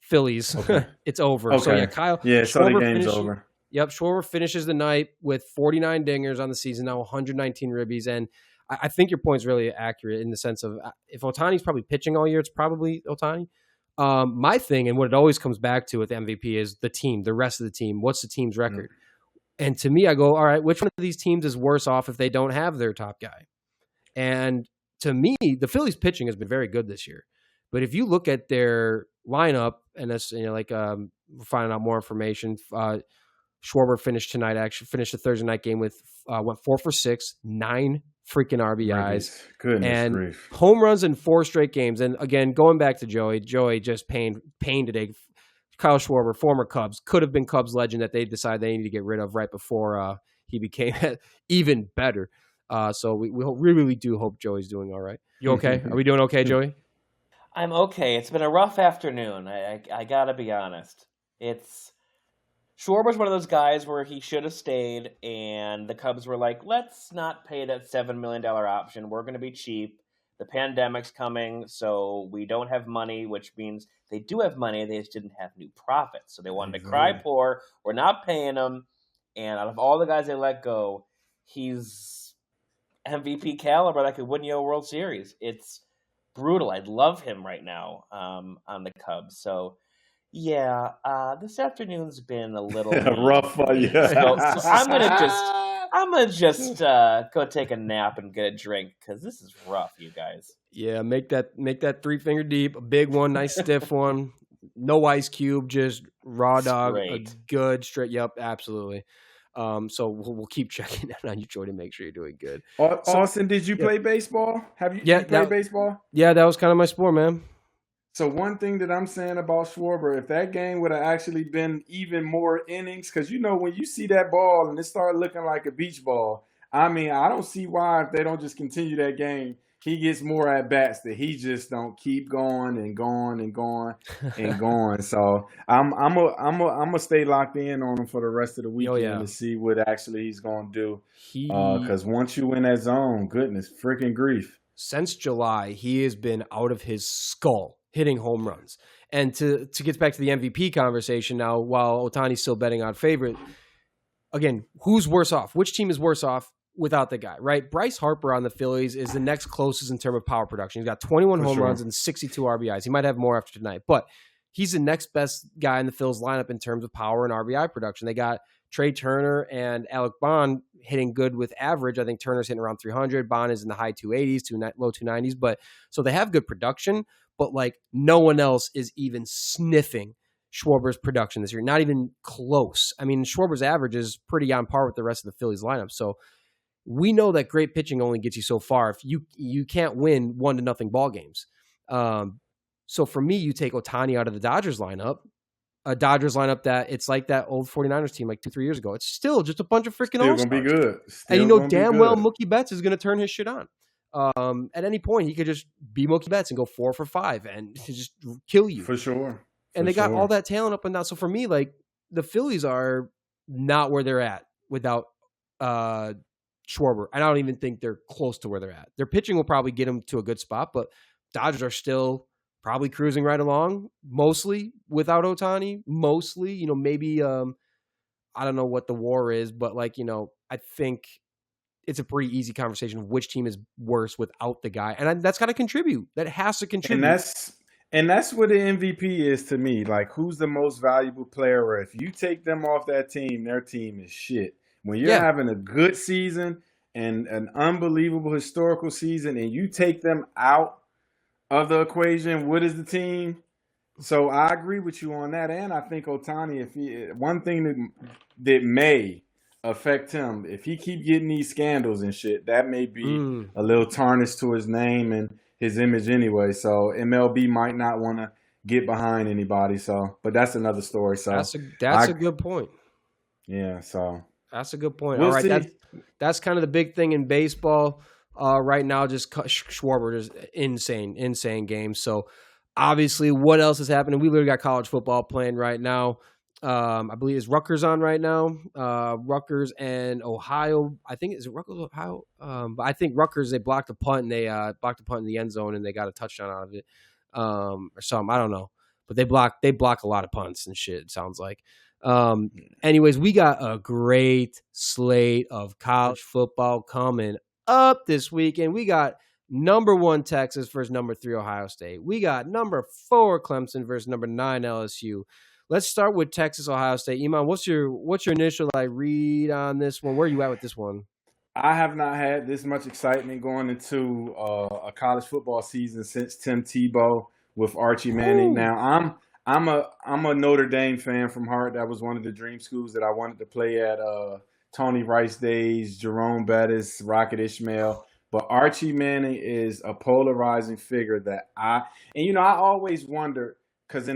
Phillies. Okay. It's over. Okay. So yeah, Kyle. Yeah, so the Schwarber game's over. Yep, Schwarber finishes the night with 49 dingers on the season, now 119 ribbies, and I think your point's really accurate in the sense of if Ohtani's probably pitching all year, it's probably Ohtani. My thing, and what it always comes back to with MVP, is the team, the rest of the team. What's the team's record? And to me, I go, all right, which one of these teams is worse off if they don't have their top guy? And to me, the Phillies pitching has been very good this year. But if you look at their lineup, and that's, we're finding out more information. Schwarber finished the Thursday night game with went 4 for 6, 9 freaking RBIs, Goodness and grief. home runs in 4 straight games. And again, going back to Joey just pain today. Kyle Schwarber, former Cubs, could have been Cubs legend that they decided they needed to get rid of right before he became even better. So we really do hope Joey's doing all right. You okay? Are we doing okay, Joey? I'm okay. It's been a rough afternoon. I gotta be honest. Schwarber's one of those guys where he should have stayed, and the Cubs were like, let's not pay that $7 million option. We're going to be cheap. The pandemic's coming, so we don't have money, which means they do have money. They just didn't have new profits. So they wanted to cry poor. We're not paying him. And out of all the guys they let go, he's MVP caliber that could win you a World Series. It's brutal. I love him right now on the Cubs. So, yeah, this afternoon's been a little rough for you. So I'm gonna just go take a nap and get a drink because this is rough, you guys. Yeah, make that 3-finger deep, a big one, nice stiff one, no ice cube, just raw dog, Straight. a good straight. Yep, absolutely. So we'll keep checking on you, Joy, to make sure you're doing good. Austin, did you play baseball? Have you played baseball? Yeah, that was kind of my sport, man. So one thing that I'm saying about Schwarber, if that game would have actually been even more innings, because when you see that ball and it started looking like a beach ball, I mean, I don't see why if they don't just continue that game, he gets more at bats that he just don't keep going and going and going and going. So I'm gonna stay locked in on him for the rest of the weekend to see what actually he's gonna do. Because once you in that zone, goodness freaking grief. Since July, he has been out of his skull, hitting home runs. And to get back to the MVP conversation now, while Ohtani's still betting on favorite, again, who's worse off? Which team is worse off without the guy, right? Bryce Harper on the Phillies is the next closest in terms of power production. He's got 21 home runs and 62 RBIs. He might have more after tonight, but he's the next best guy in the Phillies lineup in terms of power and RBI production. They got Trey Turner and Alec Bond hitting good with average. I think Turner's hitting around 300. Bond is in the high 280s to low 290s. But so they have good production, but like no one else is even sniffing Schwarber's production this year. Not even close. I mean, Schwarber's average is pretty on par with the rest of the Phillies lineup. So we know that great pitching only gets you so far. If you can't win 1-0 ball games. So for me, you take Ohtani out of the Dodgers lineup, a Dodgers lineup that it's like that old 49ers team like 2-3 years ago. It's still just a bunch of freaking all-stars. Still gonna be good. And damn well Mookie Betts is going to turn his shit on. At any point, he could just be Mookie Betts and go 4 for 5 and just kill you. For sure. And they got all that talent up and down. So for me, like the Phillies are not where they're at without Schwarber. I don't even think they're close to where they're at. Their pitching will probably get them to a good spot, but Dodgers are still probably cruising right along, mostly without Ohtani, mostly, maybe, I don't know what the WAR is, but I think it's a pretty easy conversation of which team is worse without the guy. And that's got to contribute. That has to contribute. And that's what the MVP is to me. Like, who's the most valuable player? Or if you take them off that team, their team is shit. When you're having a good season and an unbelievable historical season and you take them out of the equation, what is the team? So I agree with you on that. And I think Ohtani, one thing that may affect him, if he keep getting these scandals and shit, that may be a little tarnish to his name and his image anyway. So MLB might not want to get behind anybody. So, but that's another story. So that's a good point. Yeah. So that's a good point. All right. That's kind of the big thing in baseball. right now. Just Schwarber, just insane game. So obviously, what else is happening? We literally got college football playing right now. I believe is Rutgers on right now. Rutgers and Ohio. I think is it Rutgers, Ohio. But I think Rutgers, they blocked a punt and they blocked a punt in the end zone and they got a touchdown out of it. Or something. I don't know. But they block a lot of punts and shit, it sounds like. Anyways, we got a great slate of college football coming up this weekend. We got number 1 Texas versus number 3 Ohio State. We got number 4 Clemson versus number 9 LSU. Let's start with Texas Ohio State. Iman, what's your initial read on this one? Where are you at with this one? I have not had this much excitement going into a college football season since Tim Tebow with Archie Manning. Ooh. Now I'm a Notre Dame fan from heart. That was one of the dream schools that I wanted to play at. Tony Rice days, Jerome Bettis, Rocket Ishmael. But Archie Manning is a polarizing figure that I always wonder, because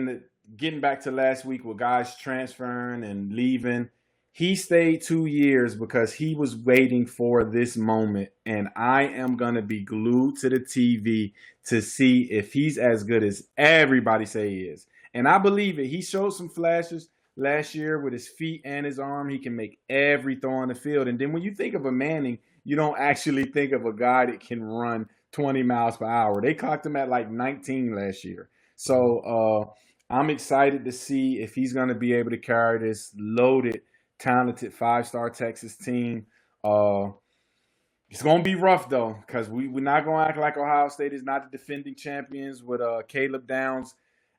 getting back to last week with guys transferring and leaving, he stayed 2 years because he was waiting for this moment. And I am going to be glued to the TV to see if he's as good as everybody say he is. And I believe it. He showed some flashes last year with his feet and his arm. He can make every throw on the field. And then when you think of a Manning, you don't actually think of a guy that can run 20 miles per hour. They clocked him at 19 last year. So I'm excited to see if he's going to be able to carry this loaded, talented 5-star Texas team. It's going to be rough, though, because we're not going to act like Ohio State is not the defending champions with Caleb Downs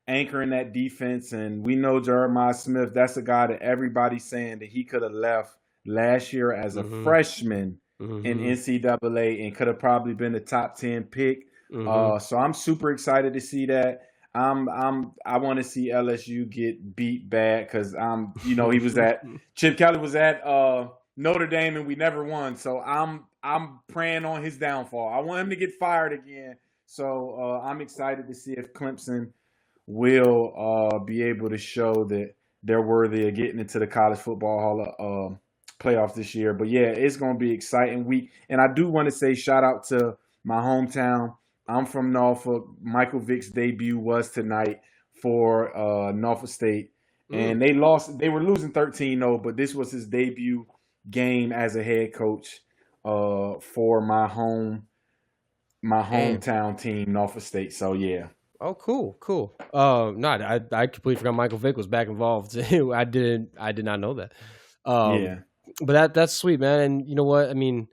anchoring that defense. And we know Jeremiah Smith, that's a guy that everybody's saying that he could have left last year as a freshman in NCAA and could have probably been a top 10 pick. So I'm super excited to see that. I want to see LSU get beat bad because he was at Chip Kelly was at Notre Dame and we never won. So I'm praying on his downfall. I want him to get fired again. So I'm excited to see if Clemson will be able to show that they're worthy of getting into the college football hall of playoffs this year. But yeah, it's going to be an exciting week. And I do want to say shout out to my hometown. I'm from Norfolk. Michael Vick's debut was tonight for Norfolk State. And they lost. They were losing 13-0, but this was his debut game as a head coach for my hometown team, Norfolk State. So yeah. Oh, cool. I completely forgot Michael Vick was back involved. I did not know that. Yeah. But that's sweet, man. And you know what? I mean,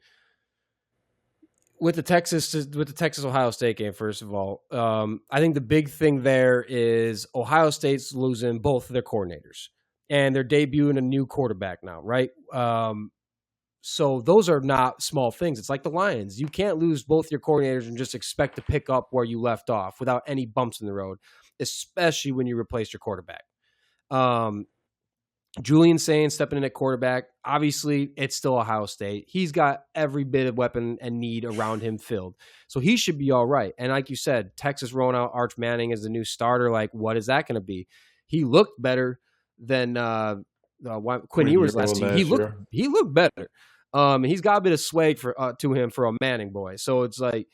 with the Texas Ohio State game, first of all, I think the big thing there is Ohio State's losing both of their coordinators, and they're debuting a new quarterback now, right? So those are not small things. It's like the Lions. You can't lose both your coordinators and just expect to pick up where you left off without any bumps in the road, especially when you replace your quarterback. Julian Sain stepping in at quarterback. Obviously, it's still Ohio State. He's got every bit of weapon and need around him filled. So he should be all right. And like you said, Texas rolling out Arch Manning as the new starter. Like, what is that going to be? He looked better than Quinn Ewers last year. He looked better. He's got a bit of swag to him for a Manning boy. So it's like,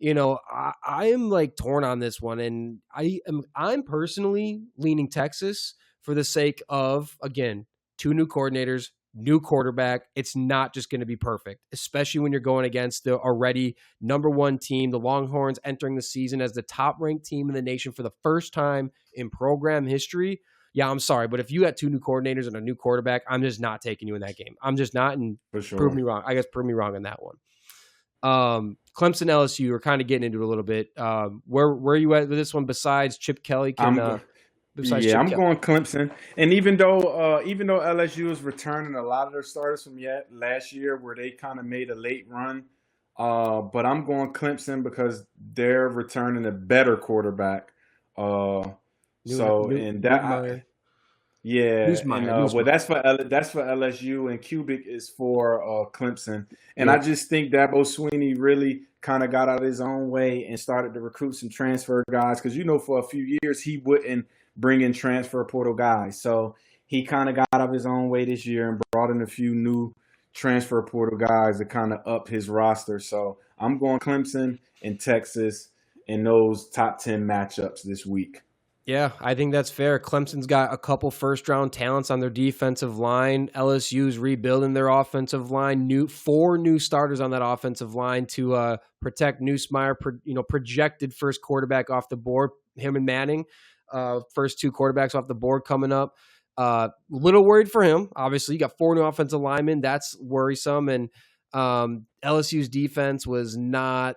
I am like torn on this one, and I'm personally leaning Texas for the sake of, again, 2 new coordinators, new quarterback. It's not just going to be perfect, especially when you're going against the already number 1 team, the Longhorns, entering the season as the top-ranked team in the nation for the first time in program history. Yeah, I'm sorry, but if you had 2 new coordinators and a new quarterback, I'm just not taking you in that game. I'm just not, and for sure. Prove me wrong. I guess prove me wrong on that one. Clemson, LSU are kind of getting into it a little bit. Where are you at with this one besides Chip Kelly? I'm going Clemson. And even though LSU is returning a lot of their starters from last year where they kind of made a late run, but I'm going Clemson because they're returning a better quarterback. That's for LSU, and Cubic is for Clemson. And I just think Dabo Swinney really kind of got out of his own way and started to recruit some transfer guys because for a few years he wouldn't bring in transfer portal guys. So he kind of got out of his own way this year and brought in a few new transfer portal guys to kind of up his roster. So I'm going Clemson and Texas in those top 10 matchups this week. Yeah, I think that's fair. Clemson's got a couple first-round talents on their defensive line. LSU's rebuilding their offensive line. Four new starters on that offensive line to protect Nussmeier, projected first quarterback off the board. Him and Manning, first two quarterbacks off the board coming up. Little worried for him. Obviously, you got four new offensive linemen. That's worrisome. And LSU's defense was not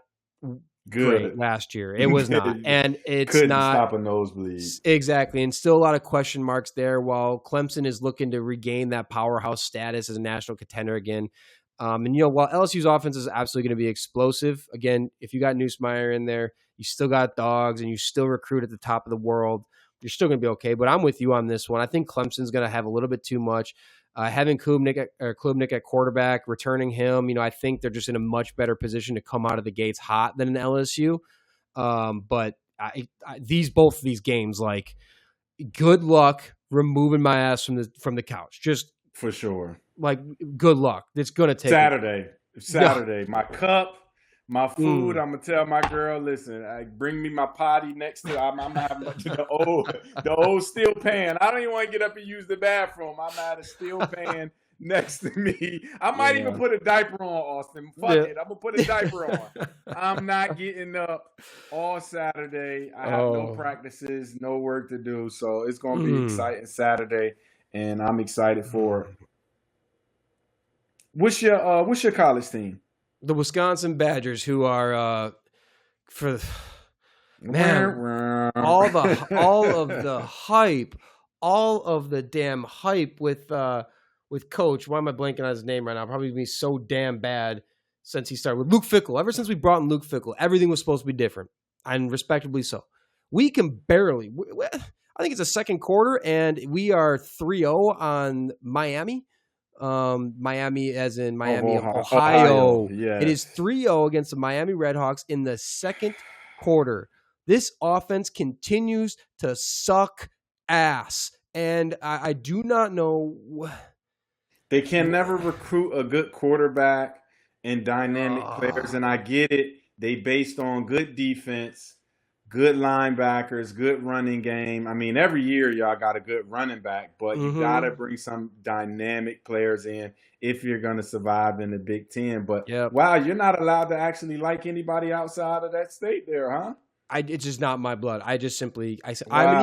great last year. It was not, and it's couldn't not stop a nosebleed. Exactly, and still a lot of question marks there. While Clemson is looking to regain that powerhouse status as a national contender again, and while LSU's offense is absolutely going to be explosive, again, if you got Nussmeier in there, you still got dogs, and you still recruit at the top of the world, you're still going to be okay. But I'm with you on this one. I think Clemson's going to have a little bit too much. Having Klubnik at quarterback, returning him, I think they're just in a much better position to come out of the gates hot than an LSU. But both of these games, like, good luck removing my ass from the couch. Just for sure. Like, good luck. It's gonna take Saturday. Yeah. My cup, my food. I'm gonna tell my girl, listen, bring me my potty next to. I'm having the old steel pan. I don't even want to get up and use the bathroom. I'm at a steel pan next to me. I might even put a diaper on, Austin. Fuck it. I'm gonna put a diaper on. I'm not getting up all Saturday. I have no practices, no work to do. So it's gonna be exciting Saturday, and I'm excited for it. What's your college team? The Wisconsin Badgers, who are all of the hype, all of the damn hype with Coach. Why am I blanking on his name right now? Probably be so damn bad since he started with Luke Fickell. Ever since we brought in Luke Fickell, everything was supposed to be different, and respectably so. We can barely. I think it's a second quarter, and we are 3-0 on Miami. Miami as in Miami, Ohio. Yes. It is 3-0 against the Miami Redhawks in the second quarter. This offense continues to suck ass, and I do not know. They can never recruit a good quarterback and dynamic players, and I get it. They based on good defense, good linebackers, good running game. I mean, every year y'all got a good running back, but you got to bring some dynamic players in if you're going to survive in the Big Ten. But, wow, you're not allowed to actually like anybody outside of that state there, huh? It's just not my blood. I'm an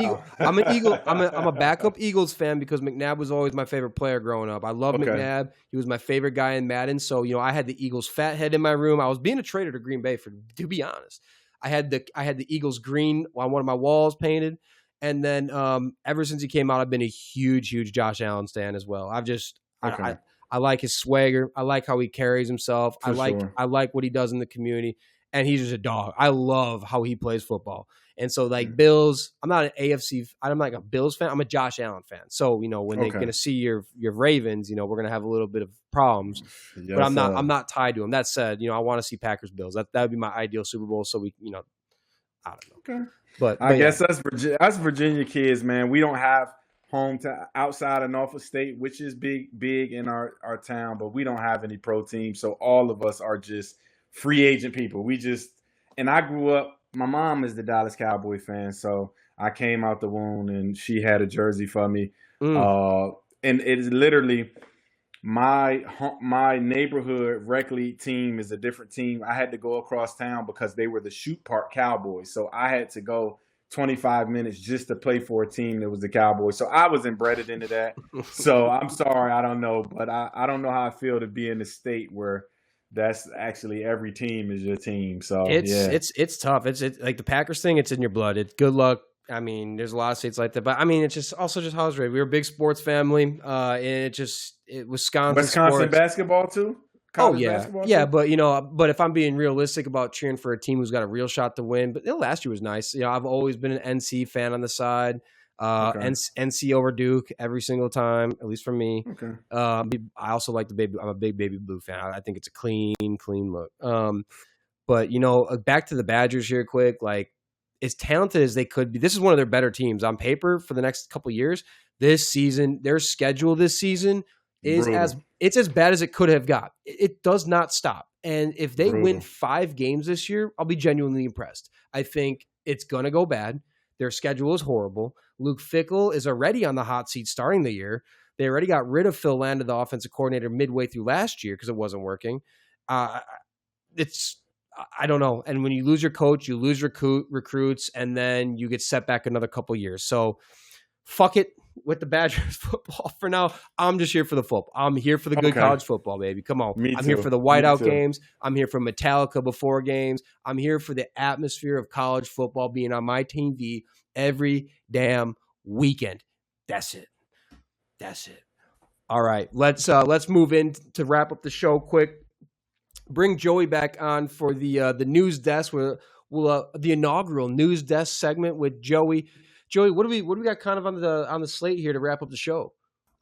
Eagle. I'm an Eagle. I'm a backup Eagles fan because McNabb was always my favorite player growing up. I love McNabb. He was my favorite guy in Madden. So, I had the Eagles fat head in my room. I was being a traitor to Green Bay, to be honest. I had the Eagles green on one of my walls painted. And then ever since he came out, I've been a huge Josh Allen stan as well. I like his swagger. I like how he carries himself. I like what he does in the community. And he's just a dog. I love how he plays football. And so, like, Bills, I'm not I'm like a Bills fan. I'm a Josh Allen fan. So, when they're going to see your Ravens, we're going to have a little bit of problems. Yes, but I'm not tied to them. That said, I want to see Packers Bills. That would be my ideal Super Bowl. So we, I don't know. Okay. But I guess us Virginia kids, man, we don't have home to outside of Norfolk State, which is big in our town, but we don't have any pro teams. So all of us are just free agent people. And I grew up, my mom is the Dallas Cowboy fan, so I came out the womb and she had a jersey for me. And it is literally my neighborhood rec league team is a different team. I had to go across town because they were the Shoot Park Cowboys. So I had to go 25 minutes just to play for a team that was the Cowboys. So I was embedded into that. So I'm sorry, I don't know, but I don't know how I feel to be in a state where that's actually every team is your team. So it's tough. It's like the Packers thing. It's in your blood. It's good luck. I mean, there's a lot of states like that, but I mean, it's just also just how it's raised. We were a big sports family, and Wisconsin sports. Basketball too. College basketball yeah, too? but if I'm being realistic about cheering for a team who's got a real shot to win, but last year was nice. I've always been an NC fan on the side. NC over Duke every single time, at least for me. Okay. I also like I'm a big Baby Blue fan. I think it's a clean look. But back to the Badgers here quick, like, as talented as they could be, this is one of their better teams on paper for the next couple of years. This season, their schedule this season Brutal. it's as bad as it could have got. It does not stop. And if they win Brutal. 5 games this year, I'll be genuinely impressed. I think it's going to go bad. Their schedule is horrible. Luke Fickell is already on the hot seat starting the year. They already got rid of Phil Landon, the offensive coordinator, midway through last year because it wasn't working. I don't know. And when you lose your coach, you lose recruits, and then you get set back another couple years. So fuck it with the Badgers football for now. I'm just here for the football. I'm here for the good college football, baby. Come on. Me I'm too. here for the whiteout games. I'm here for Metallica before games. I'm here for the atmosphere of college football being on my TV every damn weekend. That's it. All right. Let's move in to wrap up the show quick. Bring Joey back on for the news desk. We'll the inaugural news desk segment with Joey. Joey, what do we got kind of on the slate here to wrap up the show?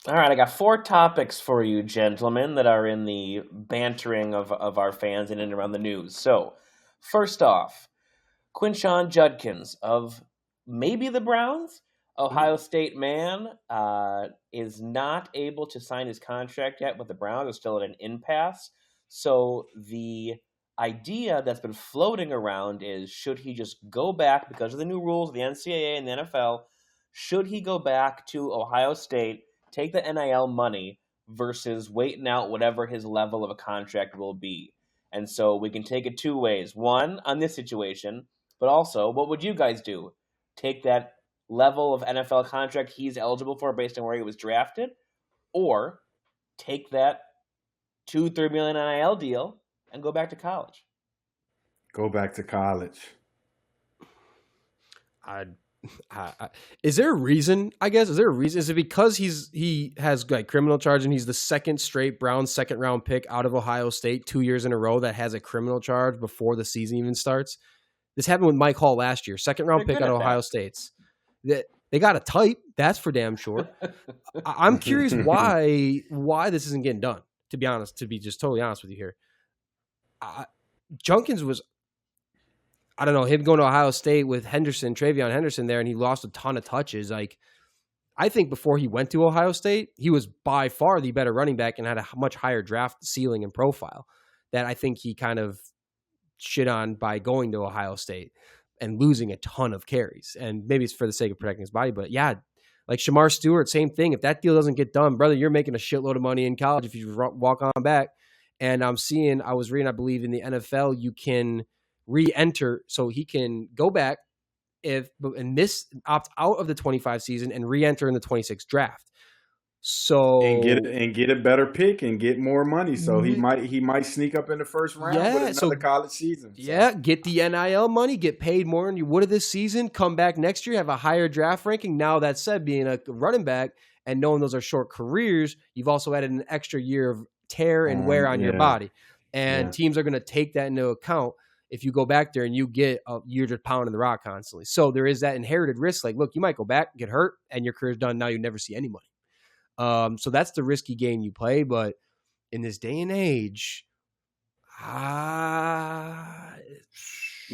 All right, I got 4 topics for you, gentlemen, that are in the bantering of our fans in and around the news. So, first off, Quinshon Judkins of maybe the Browns, Ohio State man, is not able to sign his contract yet with the Browns. They're still at an impasse. So the idea that's been floating around is, should he just go back because of the new rules of the NCAA and the NFL? Should he go back to Ohio State, take the NIL money versus waiting out whatever his level of a contract will be? And so we can take it 2 ways. One, on this situation, but also, what would you guys do? Take that level of NFL contract he's eligible for based on where he was drafted, or take that $2-3 million NIL deal and go back to college? Go back to college. Is there a reason? I guess, is there a reason? Is it because he has like criminal charge and he's the second straight Browns second round pick out of Ohio State 2 years in a row that has a criminal charge before the season even starts? This happened with Mike Hall last year, second round pick out of Ohio State's. They got a type, that's for damn sure. I'm curious why this isn't getting done. To be honest, to be just totally honest with you here, Junkins was, I don't know, him going to Ohio State with Travion Henderson there, and he lost a ton of touches. Like, I think before he went to Ohio State, he was by far the better running back and had a much higher draft ceiling and profile that I think he kind of shit on by going to Ohio State and losing a ton of carries. And maybe it's for the sake of protecting his body, but yeah, like Shamar Stewart, same thing. If that deal doesn't get done, brother, you're making a shitload of money in college if you walk on back. And I was reading, I believe in the NFL, you can re-enter, so he can go back opt out of the 25 season and re-enter in the 26 draft. So and get a better pick and get more money. So he might sneak up in the first round with another college season. So. Yeah, get the NIL money, get paid more than you would have this season, come back next year, have a higher draft ranking. Now, that said, being a running back and knowing those are short careers, you've also added an extra year of tear and wear on your body. And teams are going to take that into account if you go back there and you're just pounding the rock constantly. So there is that inherited risk. Like, look, you might go back, get hurt, and your career's done. Now you never see any money. So that's the risky game you play. But in this day and age,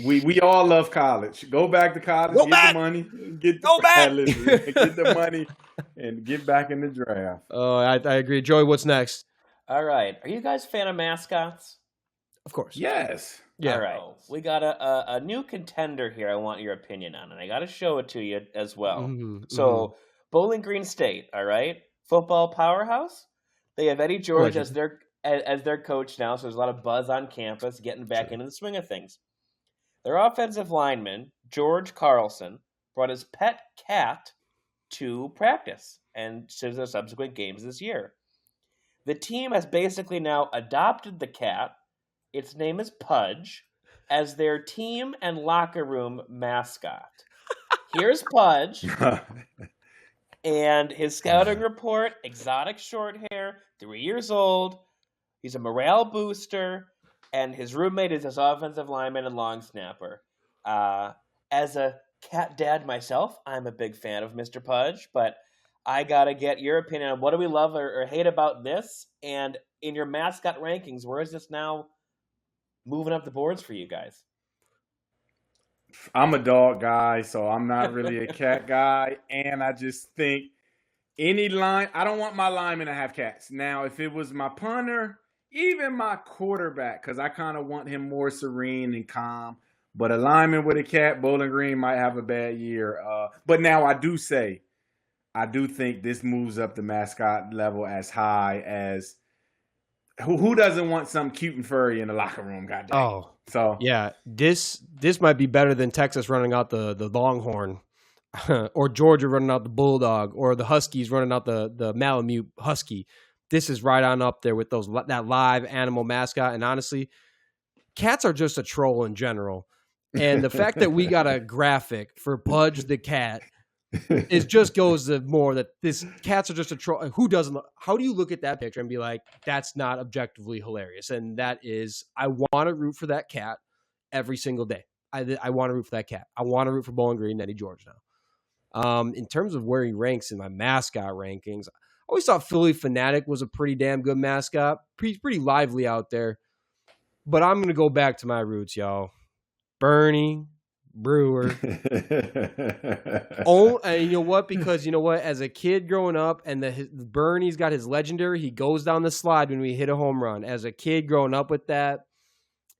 we all love college. Go back to college, the money, get the money, and get back in the draft. Oh, I agree. Joey, what's next? All right. Are you guys a fan of mascots? Of course. Yes. Yeah. All right. We got a new contender here I want your opinion on, and I got to show it to you as well. Mm-hmm. Bowling Green State, all right? Football powerhouse. They have Eddie George as their coach now, so there's a lot of buzz on campus getting back into the swing of things. Their offensive lineman, George Carlson, brought his pet cat to practice and to the subsequent games this year. The team has basically now adopted the cat. Its name is Pudge, as their team and locker room mascot. Here's Pudge. And his scouting report, exotic short hair, 3 years old. He's a morale booster. And his roommate is his offensive lineman and long snapper. As a cat dad myself, I'm a big fan of Mr. Pudge. But I got to get your opinion on what do we love or hate about this? And in your mascot rankings, where is this now moving up the boards for you guys? I'm a dog guy, so I'm not really a cat guy. And I just think Any line, I don't want my linemen to have cats. Now, if it was my punter, even my quarterback, because I kind of want him more serene and calm. But a lineman with a cat, Bowling Green might have a bad year. But now I do think this moves up the mascot level as high as who doesn't want some cute and furry in the locker room? Goddamn. Oh, so yeah. This might be better than Texas running out the Longhorn, or Georgia running out the Bulldog, or the Huskies running out the Malamute Husky. This is right on up there with that live animal mascot. And honestly, cats are just a troll in general. And the fact that we got a graphic for Pudge the cat, it just goes to more that this cats are just a troll. Who doesn't? How do you look at that picture and be like, that's not objectively hilarious? And that is, I want to root for that cat every single day. I want to root for that cat. I want to root for Bowling Green, Eddie George now. In terms of where he ranks in my mascot rankings, I always thought Philly Fanatic was a pretty damn good mascot. Pretty lively out there. But I'm going to go back to my roots, y'all. Bernie Brewer. And you know what? Because you know what? As a kid growing up, and Bernie's got his legendary, he goes down the slide when we hit a home run. As a kid growing up with that,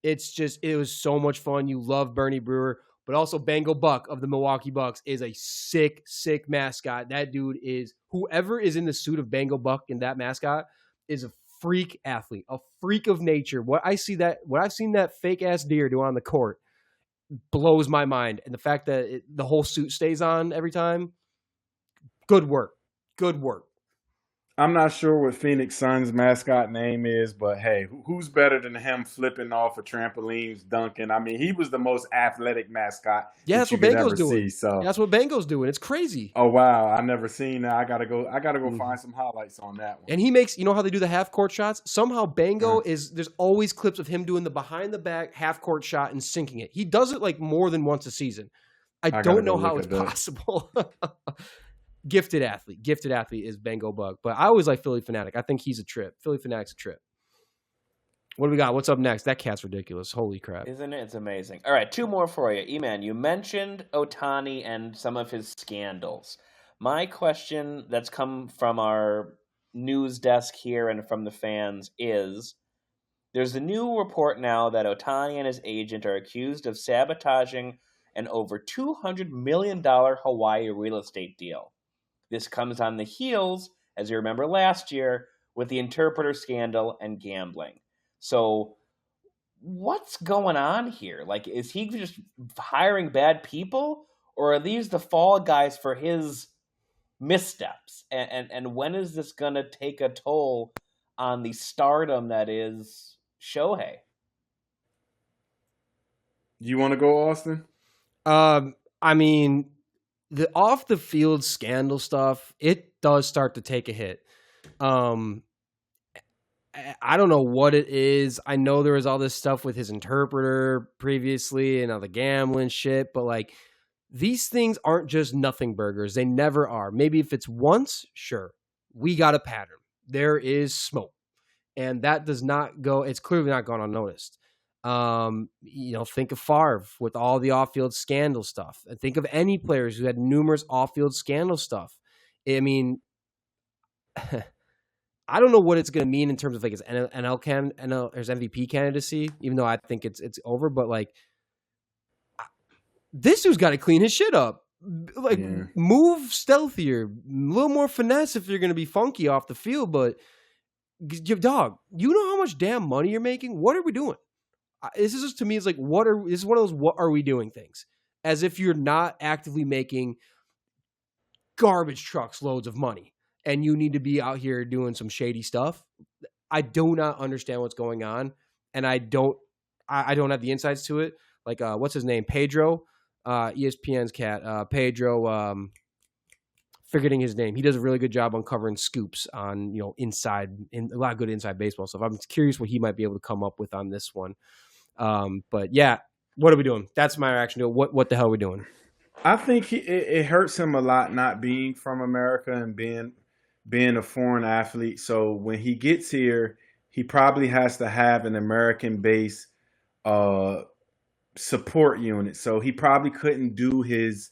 it was so much fun. You love Bernie Brewer, but also Bengal Buck of the Milwaukee Bucks is a sick, sick mascot. That dude is, whoever is in the suit of Bengal Buck in that mascot is a freak athlete, a freak of nature. What I've seen that fake ass deer do on the court blows my mind. And the fact that the whole suit stays on every time, good work. I'm not sure what Phoenix Suns mascot name is, but hey, who's better than him flipping off of trampolines, dunking? I mean, he was the most athletic mascot. Yeah, that's what Bengal's doing. So that's what Bengal's doing. It's crazy. Oh wow, I've never seen that. I gotta go find some highlights on that one. And he makes, you know how they do the half court shots? Somehow Bengal there's always clips of him doing the behind the back half court shot and sinking it. He does it like more than once a season. I don't know how it's possible. Gifted athlete is Bengal Bug. But I always like Philly Fanatic. I think he's a trip. Philly Fanatic's a trip. What do we got? What's up next? That cat's ridiculous. Holy crap. Isn't it? It's amazing. All right, two more for you. E-Man, you mentioned Ohtani and some of his scandals. My question that's come from our news desk here and from the fans is, there's a new report now that Ohtani and his agent are accused of sabotaging an over $200 million Hawaii real estate deal. This comes on the heels, as you remember last year, with the interpreter scandal and gambling. So what's going on here? Like, is he just hiring bad people, or are these the fall guys for his missteps? And when is this going to take a toll on the stardom that is Shohei? You want to go, Austin? I mean, the off the field scandal stuff, it does start to take a hit. I don't know what it is. I know there was all this stuff with his interpreter previously and all the gambling shit, but like, these things aren't just nothing burgers. They never are. Maybe if it's once, sure. We got a pattern. There is smoke. And that does not go, it's clearly not gone unnoticed. Think of Favre with all the off-field scandal stuff. And think of any players who had numerous off-field scandal stuff. I mean, I don't know what it's going to mean in terms of like his his MVP candidacy, even though I think it's over. But like, this dude's got to clean his shit up. Like, move stealthier, a little more finesse if you're going to be funky off the field. But dog, you know how much damn money you're making? What are we doing? This is just, to me, it's like, this is one of those what are we doing things, as if you're not actively making garbage trucks loads of money and you need to be out here doing some shady stuff. I do not understand what's going on, and I don't have the insights to it. Like, what's his name? Pedro, ESPN's cat, Pedro, forgetting his name. He does a really good job uncovering scoops on, a lot of good inside baseball stuff. I'm curious what he might be able to come up with on this one. But yeah, what are we doing? That's my reaction to it. What the hell are we doing? I think it hurts him a lot not being from America and being a foreign athlete. So when he gets here, he probably has to have an American-based support unit. So he probably couldn't do his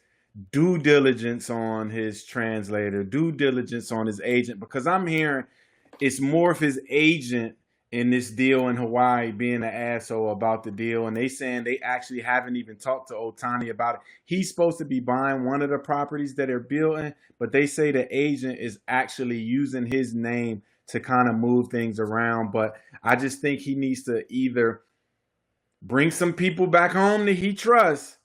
due diligence on his translator, due diligence on his agent, because I'm hearing it's more of his agent in this deal in Hawaii being an asshole about the deal. And they saying they actually haven't even talked to Ohtani about it. He's supposed to be buying one of the properties that they're building, but they say the agent is actually using his name to kind of move things around. But I just think he needs to either bring some people back home that he trusts,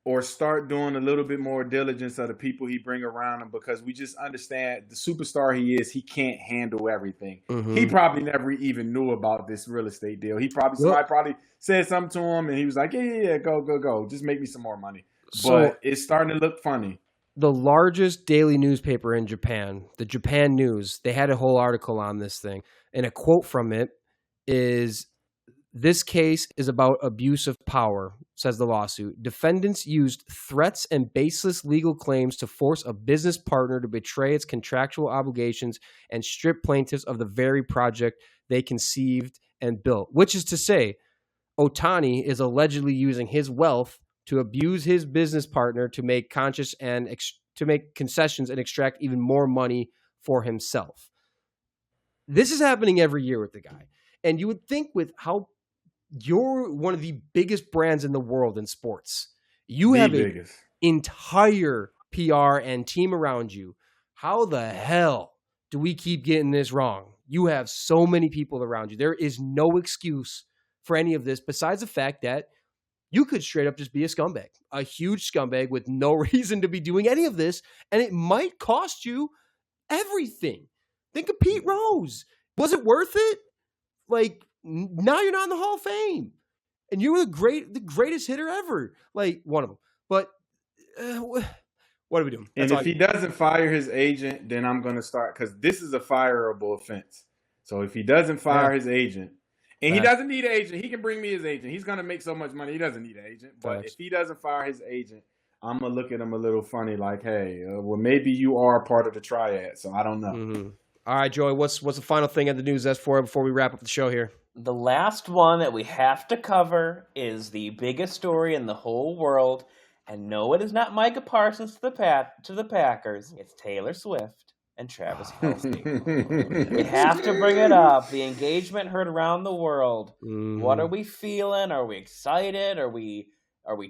or start doing a little bit more diligence of the people he bring around him, because we just understand the superstar he is, he can't handle everything. Mm-hmm. He probably never even knew about this real estate deal. Somebody probably said something to him and he was like, yeah, go. Just make me some more money. But it's starting to look funny. The largest daily newspaper in Japan, the Japan News, they had a whole article on this thing. And a quote from it is, "This case is about abuse of power," says the lawsuit. "Defendants used threats and baseless legal claims to force a business partner to betray its contractual obligations and strip plaintiffs of the very project they conceived and built." Which is to say, Ohtani is allegedly using his wealth to abuse his business partner to make to make concessions and extract even more money for himself. This is happening every year with the guy. And you would think, with how you're one of the biggest brands in the world in sports, you have an entire PR and team around you. How the hell do we keep getting this wrong? You have so many people around you. There is no excuse for any of this besides the fact that you could straight up just be a scumbag, a huge scumbag with no reason to be doing any of this, and it might cost you everything. Think of Pete Rose. Was it worth it? Like, now you're not in the Hall of Fame, and you were the greatest hitter ever, like one of them. But what are we doing? And if he doesn't fire his agent, then I'm going to start, because this is a fireable offense. So if he doesn't fire his agent, and he doesn't need an agent, he can bring me his agent. He's going to make so much money, he doesn't need an agent. But if he doesn't fire his agent, I'm going to look at him a little funny, like, hey, well, maybe you are part of the triad, so I don't know. Mm-hmm. All right, Joey, what's the final thing of the news that's before we wrap up the show here? The last one that we have to cover is the biggest story in the whole world. And no, it is not Micah Parsons to the Packers. It's Taylor Swift and Travis Kelce. We have to bring it up. The engagement heard around the world. Mm-hmm. What are we feeling? Are we excited? Are we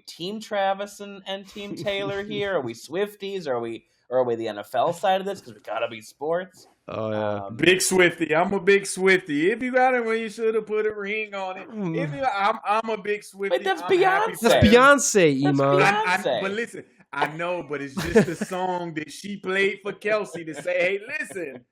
Team Travis and Team Taylor here? Are we Swifties? Are we the NFL side of this? Because we gotta be sports. Oh yeah, big Swiftie. I'm a big Swiftie. If you got it, when you should have put a ring on it. I'm a big Swiftie. But that's Beyonce. That's Beyonce, Emo. But listen, I know, but it's just the song that she played for Kelce to say, hey, listen,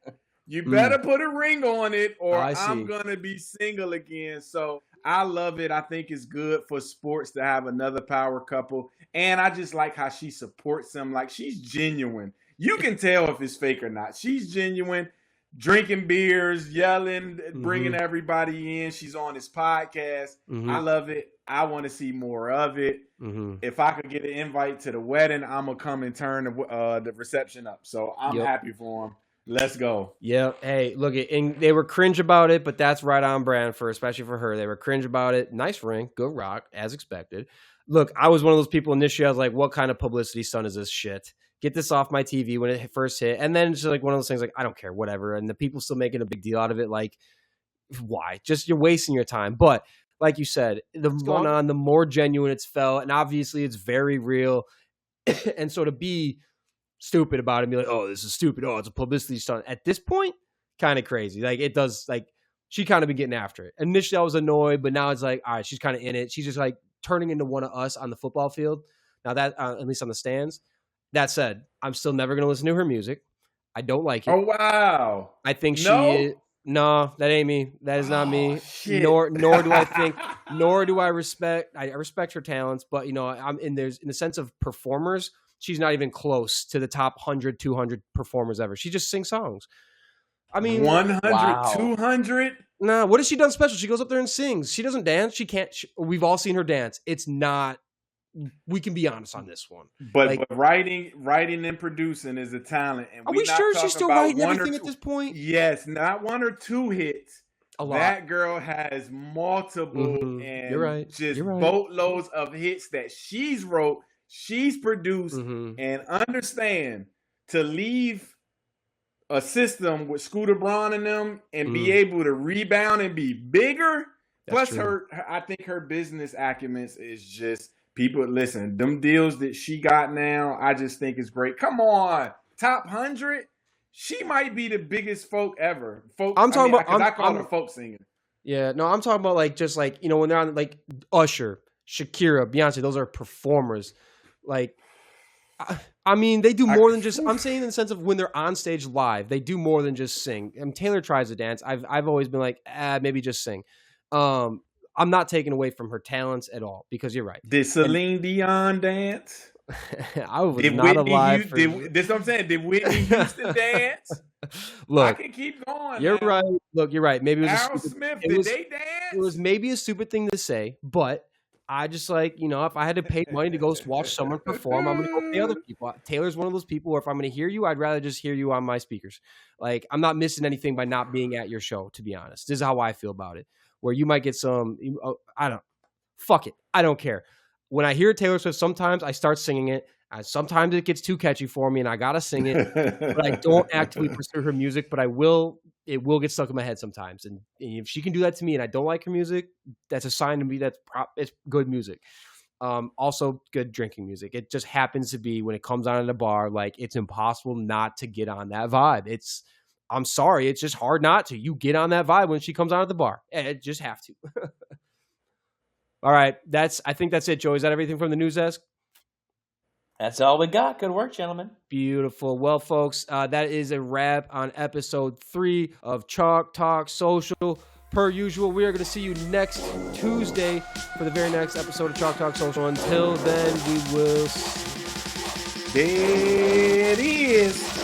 you better put a ring on it, or I'm gonna be single again. So I love it. I think it's good for sports to have another power couple, and I just like how she supports them. Like, she's genuine. You can tell if it's fake or not. She's genuine, drinking beers, yelling, bringing everybody in. She's on his podcast. Mm-hmm. I love it. I want to see more of it. Mm-hmm. If I could get an invite to the wedding, I'm going to come and turn the reception up. So I'm happy for him. Let's go. Yeah. Hey, look, and they were cringe about it, but that's right on brand especially for her. They were cringe about it. Nice ring. Good rock, as expected. Look, I was one of those people initially. I was like, what kind of publicity stunt is this shit? Get this off my TV when it first hit. And then it's just like one of those things, like, I don't care, whatever. And the people still making a big deal out of it. Like, why? Just, you're wasting your time. But like you said, the more going on, the more genuine it's felt. And obviously it's very real. And so to be stupid about it and be like, oh, this is stupid. Oh, it's a publicity stunt. At this point, kind of crazy. Like, it does, like, she kind of been getting after it. Initially I was annoyed, but now it's like, all right, she's kind of in it. She's just like turning into one of us on the football field. Now that, at least on the stands. That said, I'm still never going to listen to her music. I don't like it. Oh, wow. I think she is. No, that ain't me. That is not me. Shit. Nor do I think, nor do I respect. I respect her talents, but, you know, in the sense of performers, she's not even close to the top 100, 200 performers ever. She just sings songs. I mean, 100, 200? Nah, what has she done special? She goes up there and sings. She doesn't dance. She can't. We've all seen her dance. It's not. We can be honest on this one. But writing and producing is a talent. And are we sure she's still writing everything at this point? Yes, not one or two hits. A lot. That girl has multiple and just boatloads of hits that she's wrote. she's produced and understand to leave a system with Scooter Braun in them and be able to rebound and be bigger. Plus I think her business acumen is just, people listen, them deals that she got now, I just think is great. Come on, top 100. She might be the biggest folk ever. I'm talking about, I call her folk singer. Yeah, no, I'm talking about like, just like, you know, when they're on like Usher, Shakira, Beyonce, those are performers. Like, I mean, they do more than just, I'm saying in the sense of when they're on stage live, they do more than just sing. And Taylor tries to dance. I've always been like, maybe just sing. I'm not taking away from her talents at all, because you're right. Did Celine Dion dance? I was not alive. This what I'm saying. Did Whitney Houston dance? Look, I can keep going. You're right. Look, you're right. Maybe it was Aerosmith. Did they dance? It was maybe a stupid thing to say, but I just like, you know, if I had to pay money to go watch someone perform, I'm going to go pay other people. Taylor's one of those people where if I'm going to hear you, I'd rather just hear you on my speakers. Like, I'm not missing anything by not being at your show, to be honest. This is how I feel about it. Where you might get some, fuck it. I don't care. When I hear Taylor Swift, sometimes I start singing it. Sometimes it gets too catchy for me and I got to sing it. But I don't actively pursue her music, but it will get stuck in my head sometimes. And if she can do that to me and I don't like her music, that's a sign to me that it's good music. Also good drinking music. It just happens to be when it comes on in a bar, like it's impossible not to get on that vibe. I'm sorry. It's just hard not to. You get on that vibe when she comes on at the bar. It just have to. All right. I think that's it, Joe. Is that everything from the news desk? That's all we got. Good work, gentlemen. Beautiful. Well, folks, that is a wrap on episode 3 of Chalk Talk Social. Per usual, we are going to see you next Tuesday for the very next episode of Chalk Talk Social. Until then, we will... There it is.